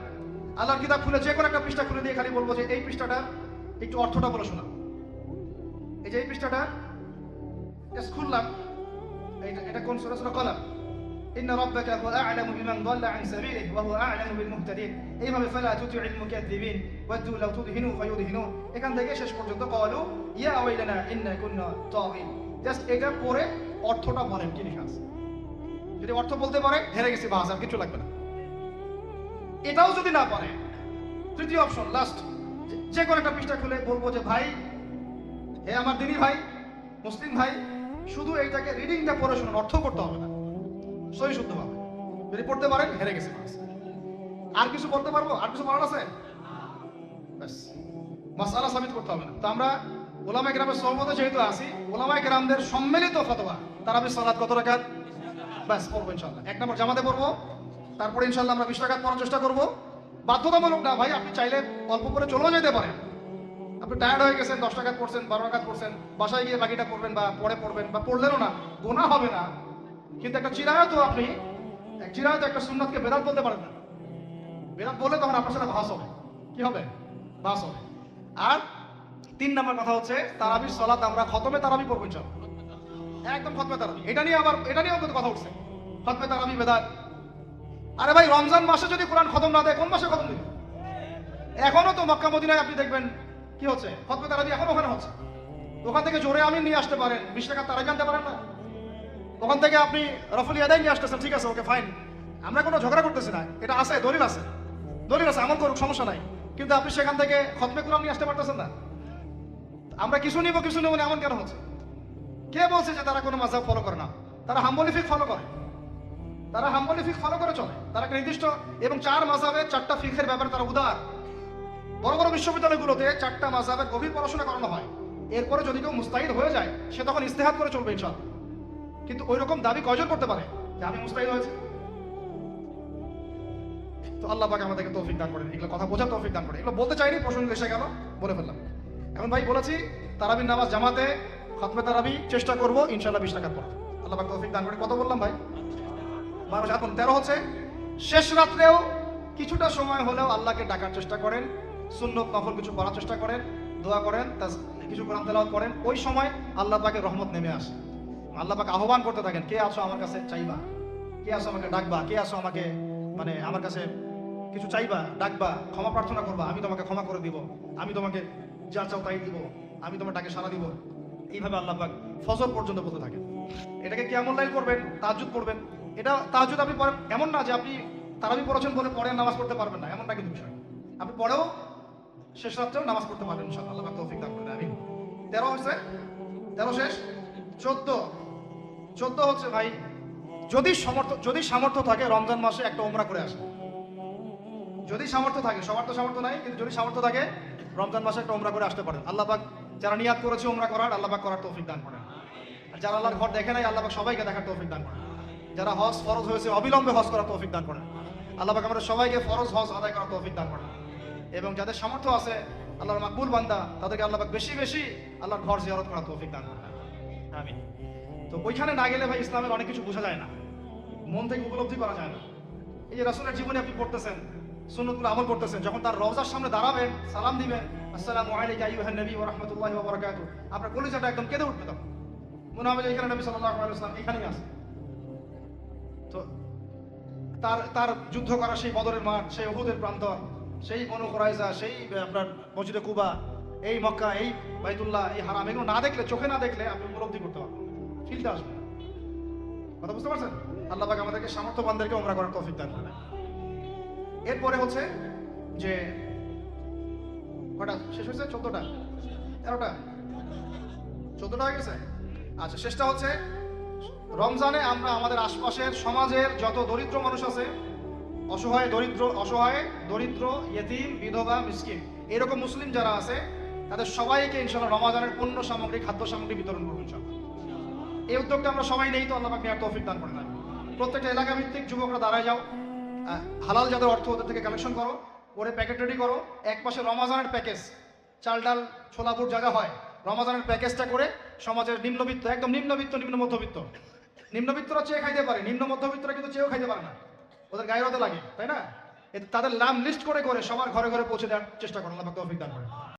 আল্লাহর কিতাব খুলে যে কোনো একটা পৃষ্ঠা খুলে দিয়ে খালি বলবো যে এই পৃষ্ঠাটা একটু অর্থটা বলে শোনা। এই যে এই পৃষ্ঠাটা খুললাম, এটা কোন সূরা? সূরা কলাম। ইন্না রাব্বাকা হুয়া আ'লামু বিমান দাল্লা আন সাবিলিহি ওয়া হুয়া আ'লামু বিল মুহতাদিন। এইভাবে ফালা তুতি'ল মুকাদ্দিবিন ওয়াদু লাউ তুদহিনু ফায়ুদহিনুন, এখান থেকে শেষ পর্যন্ত ক্বালু ইয়া ওয়াইলানা ইন্না কুন্না তাগিন। জাস্ট এটা পড়ে অর্থটা বলেন কি লেখা আছে। যদি অর্থ বলতে পারে, হেরে গেছি, বাস, আর কিছু লাগবে না। এটাও যদি না পারে, তৃতীয় অপশন, লাস্ট, যে কোনো একটা পৃষ্ঠা খুলে বলবো যে ভাই, হে আমার দিনী ভাই, মুসলিম ভাই, শুধু এইটাকে রিডিংটা পড়ে শুনুন, অর্থ করতে হবে না, সহি শুদ্ধ ভাবে। যদি পড়তে পারেন, হেরে গেছে। আর কিছু বলতে পারবো? আর কিছু বলার আছে? ব্যাস, মাসআলা সাবিত করতে হবে না। তো আমরা উলামায়ে কেরামের সহমতে যেহেতু আছি, উলামায়ে কেরামদের সম্মিলিত ফতোয়া, তারাবির সালাত কত রাকাত? ব্যাস, পড়বো ইনশাআল্লাহ। এক নম্বর জামাতে পড়বো, তারপরে ইনশাআল্লাহ আমরা 20 রাকাত পড়ার চেষ্টা করবো। বাধ্যতামূলক না ভাই, আপনি চাইলে অল্প করে চলেও যেতে পারেন। আপনি টায়ার্ড হয়ে গেছেন, 10 রাকাত পড়ছেন, 12 রাকাত পড়ছেন, বাসায় গিয়ে বাকিটা পড়বেন, বা পরে পড়বেন, বা পড়লেনও না, গুনাহ হবে না। কিন্তু একটা চিরায়ত, আপনি চিরায়ত একটা সুন্নাতকে বেদাত বলতে পারেন না। বেদাত বললে তখন আপনার সাথে ভাস হবে। কি হবে? ভাস হবে। আর 3 নম্বর কথা হচ্ছে, তারাবির সালাত আমরা খতমে তারাবি পড়বো ইনশাআল্লাহ, একদম খতমে তারাবি। এটা নিয়ে অন্তত কথা উঠছে, খতমে তারাবি বেদাত। আরে ভাই, রমজান মাসে যদি কোরআন খতম না দেয়, কোন মাসে খতম দিবে? এখনো তো মক্কা মদিনায় আপনি দেখবেন কি হচ্ছে, খতমে তারাবি এখনো ওখানে হচ্ছে। ওখান থেকে জোরে আমি নিয়ে আসতে পারেন, 20 টাকা তারাবি আনতে পারেন না? ওখান থেকে আপনি রফুল ইয়াদাই নিয়ে আসতেছেন, ঠিক আছে, ওকে ফাইন, আমরা কোনো ঝগড়া করতেছি না, এটা আছে, দলিল আছে, আমল করুক, সমস্যা নাই। কিন্তু আপনি সেখান থেকে খতমে কোরআন নিয়ে আসতে পারতেছেন না। আমরা কিছু নিব না, এমন কেন হচ্ছে? কে বলছে যে তারা কোনো মাযহাব ফলো করে না? তারা হাম্বলি ফিকহ ফলো করে, চলে। তারা একটা নির্দিষ্ট, এবং 4 মাযহাবের 4টা ফিকহের ব্যাপারে তারা উদার। বড় বড় বিশ্ববিদ্যালয়গুলোতে 4টা মাযহাবের গভীর পড়াশোনা করানো হয়। এরপরে যদি কেউ মুস্তাহিদ হয়ে যায়, সে তখন ইজতিহাদ করে চলবে ইনশাআল্লাহ। কিন্তু ওই রকম দাবি কয়জন করতে পারে যে আমি মুস্তাহিদ হয়েছি? তো আল্লাহ পাক আমাদেরকে তৌফিক দান করেন, এগুলো কথা বোঝার তৌফিক দান করেন। এগুলো বলতে চাইনি, প্রসঙ্গ এসে গেল, বলে ফেললাম। এখন ভাই বলেছি, তারাবির নামাজ জামাতে, খতমে তারাবি চেষ্টা করবো ইনশাআল্লাহ 20 রাকাত পড়তে। আল্লাহ পাক তৌফিক দান করেন। কত বললাম ভাই? 12। এখন 13 হচ্ছে, শেষ রাত্রেও কিছুটা সময় হলেও আল্লাহকে ডাকার চেষ্টা করেন, সুন্নত নফল কিছু করার চেষ্টা করেন, দোয়া করেন, কিছু কোরআন তেলাওয়াত করেন। ওই সময় আল্লাহ পাকের রহমত নেমে আসে। আল্লাহ পাক আহ্বান করতে থাকেন, কে আছো আমার কাছে চাইবা, কে আছো আমাকে ডাকবা, কে আছো আমাকে আমার কাছে কিছু চাইবা, ডাকবা, ক্ষমা প্রার্থনা করবা, আমি তোমাকে ক্ষমা করে দিব, আমি তোমাকে যা চাও তাই দিব, আমি তোমার ডাকে সাড়া দিব। এইভাবে আল্লাহ পাক ফজর পর্যন্ত বলতে থাকেন। এটাকে কিয়ামুল লাইল করবেন, তাহাজ্জুদ পড়বেন। এটা তাহাজ্জুদ আপনি পড়েন, এমন না যে আপনি তারাবি পড়েছেন বলে পরে নামাজ পড়তে পারবেন না, এমনটা কিন্তু বিষয়। আপনি পরেও শেষ রাত্রেও নামাজ পড়তে পারবেন ইনশাআল্লাহ। আল্লাহ পাক তৌফিক দান করেন, আমিন। 13 হচ্ছে, 13 শেষ। 14 হচ্ছে ভাই, যদি সামর্থ্য থাকে রমজান মাসে একটা উমরা করে আসে। যদি সামর্থ্য থাকে, সবার তো সামর্থ্য নাই, কিন্তু যদি সামর্থ্য থাকে রমজান মাসে একটা উমরা করে আসতে পারেন। আল্লাহ পাক যারা নিয়াত করেছে উমরা করার, আল্লাহ পাক করার তৌফিক দান করেন। আর যারা আল্লাহর ঘর দেখে নাই, আল্লাহ পাক সবাইকে দেখার তৌফিক দান করেন। যারা হজ ফরজ হয়েছে, অবিলম্বে হজ করার তৌফিক দান করেন। আল্লাহ পাক আমাদের সবাইকে ফরজ হজ আদায় করার তৌফিক দান করেন। এবং যাদের সামর্থ্য আছে, আল্লাহর মাকবুল বান্দা, তাদেরকে আল্লাহ পাক বেশি বেশি আল্লাহর ঘর জিয়ারত করার তৌফিক দান করেন, আমিন। তো ওইখানে না গেলে ভাই ইসলামের অনেক কিছু বোঝা যায় না, মন থেকে উপলব্ধি করা যায় না। এই যে রাসূলের জীবনে আপনি পড়তেছেন, সুন্নতগুলো আমল করতেছেন, যখন তার রওজার সামনে দাঁড়াবেন, সালাম দিবেন, আসসালামু আলাইকা আইয়ুহান নবী ওয়া রাহমাতুল্লাহি ওয়া বারাকাতুহু, আপনার কলিজাটা একদম কেঁদে উঠবে। তখন মনে হবে যে এখানে নবী সাল্লাল্লাহু আলাইহি ওয়াসাল্লাম এখানেই আছে। তো তার যুদ্ধ করা সেই বদরের মাঠ, সেই উহুদের প্রান্তর, সেই বনু কুরাইজা, সেই আপনার মসজিদে কুবা, এই মক্কা, এই বাইতুল্লাহ, এই হারাম, এগুলো না দেখলে, চোখে না দেখলে আপনি উপলব্ধি করতে পারবেন, ফিলতে আসবে। কথা বুঝতে পারছেন? আল্লাহ পাক আমাদেরকে সামর্থ্যবানদেরকে উমরা করার তৌফিক দান করেন। এরপরে হচ্ছে যে কটা শেষ হয়েছে? 14টা, 13টা, 14টা হয়ে গেছে। আচ্ছা, শেষটা হচ্ছে, রমজানে আমরা আমাদের আশপাশের সমাজের যত দরিদ্র মানুষ আছে, অসহায়, দরিদ্র, ইয়েতিম, বিধবা, মিসকিন, এরকম মুসলিম যারা আছে, তাদের সবাইকে ইনশাআল্লাহ রমাদানের পণ্য সামগ্রী, খাদ্য সামগ্রী বিতরণ করবো ইনশাআল্লাহ। এই উদ্যোগটা আমরা সবাই নেই তো আল্লাহ পাক নেওয়ার তৌফিক দান করেন। প্রত্যেকটা এলাকা ভিত্তিক যুবকরা দাঁড়ায় যাও, হালাল যাদের অর্থ ওদের থেকে কালেকশন করো, ওরে প্যাকেট রেডি করো। এক পাশে রমাজানের প্যাকেজ, চাল ডাল ছোলা বুট জায়গা হয়, রমাজানের প্যাকেজটা করে সমাজের নিম্নবিত্ত, একদম নিম্নবিত্ত, নিম্ন মধ্যবিত্ত, নিম্নবিত্তরা চেয়ে খাইতে পারে, নিম্ন মধ্যবিত্তরা কিন্তু চেয়েও খাইতে পারে না, ওদের গায়ের হতে লাগে, তাই না? তাদের নাম লিস্ট করে করে সবার ঘরে ঘরে পৌঁছে দেওয়ার চেষ্টা করো, আল্লাহ পাক তৌফিক দান করেন।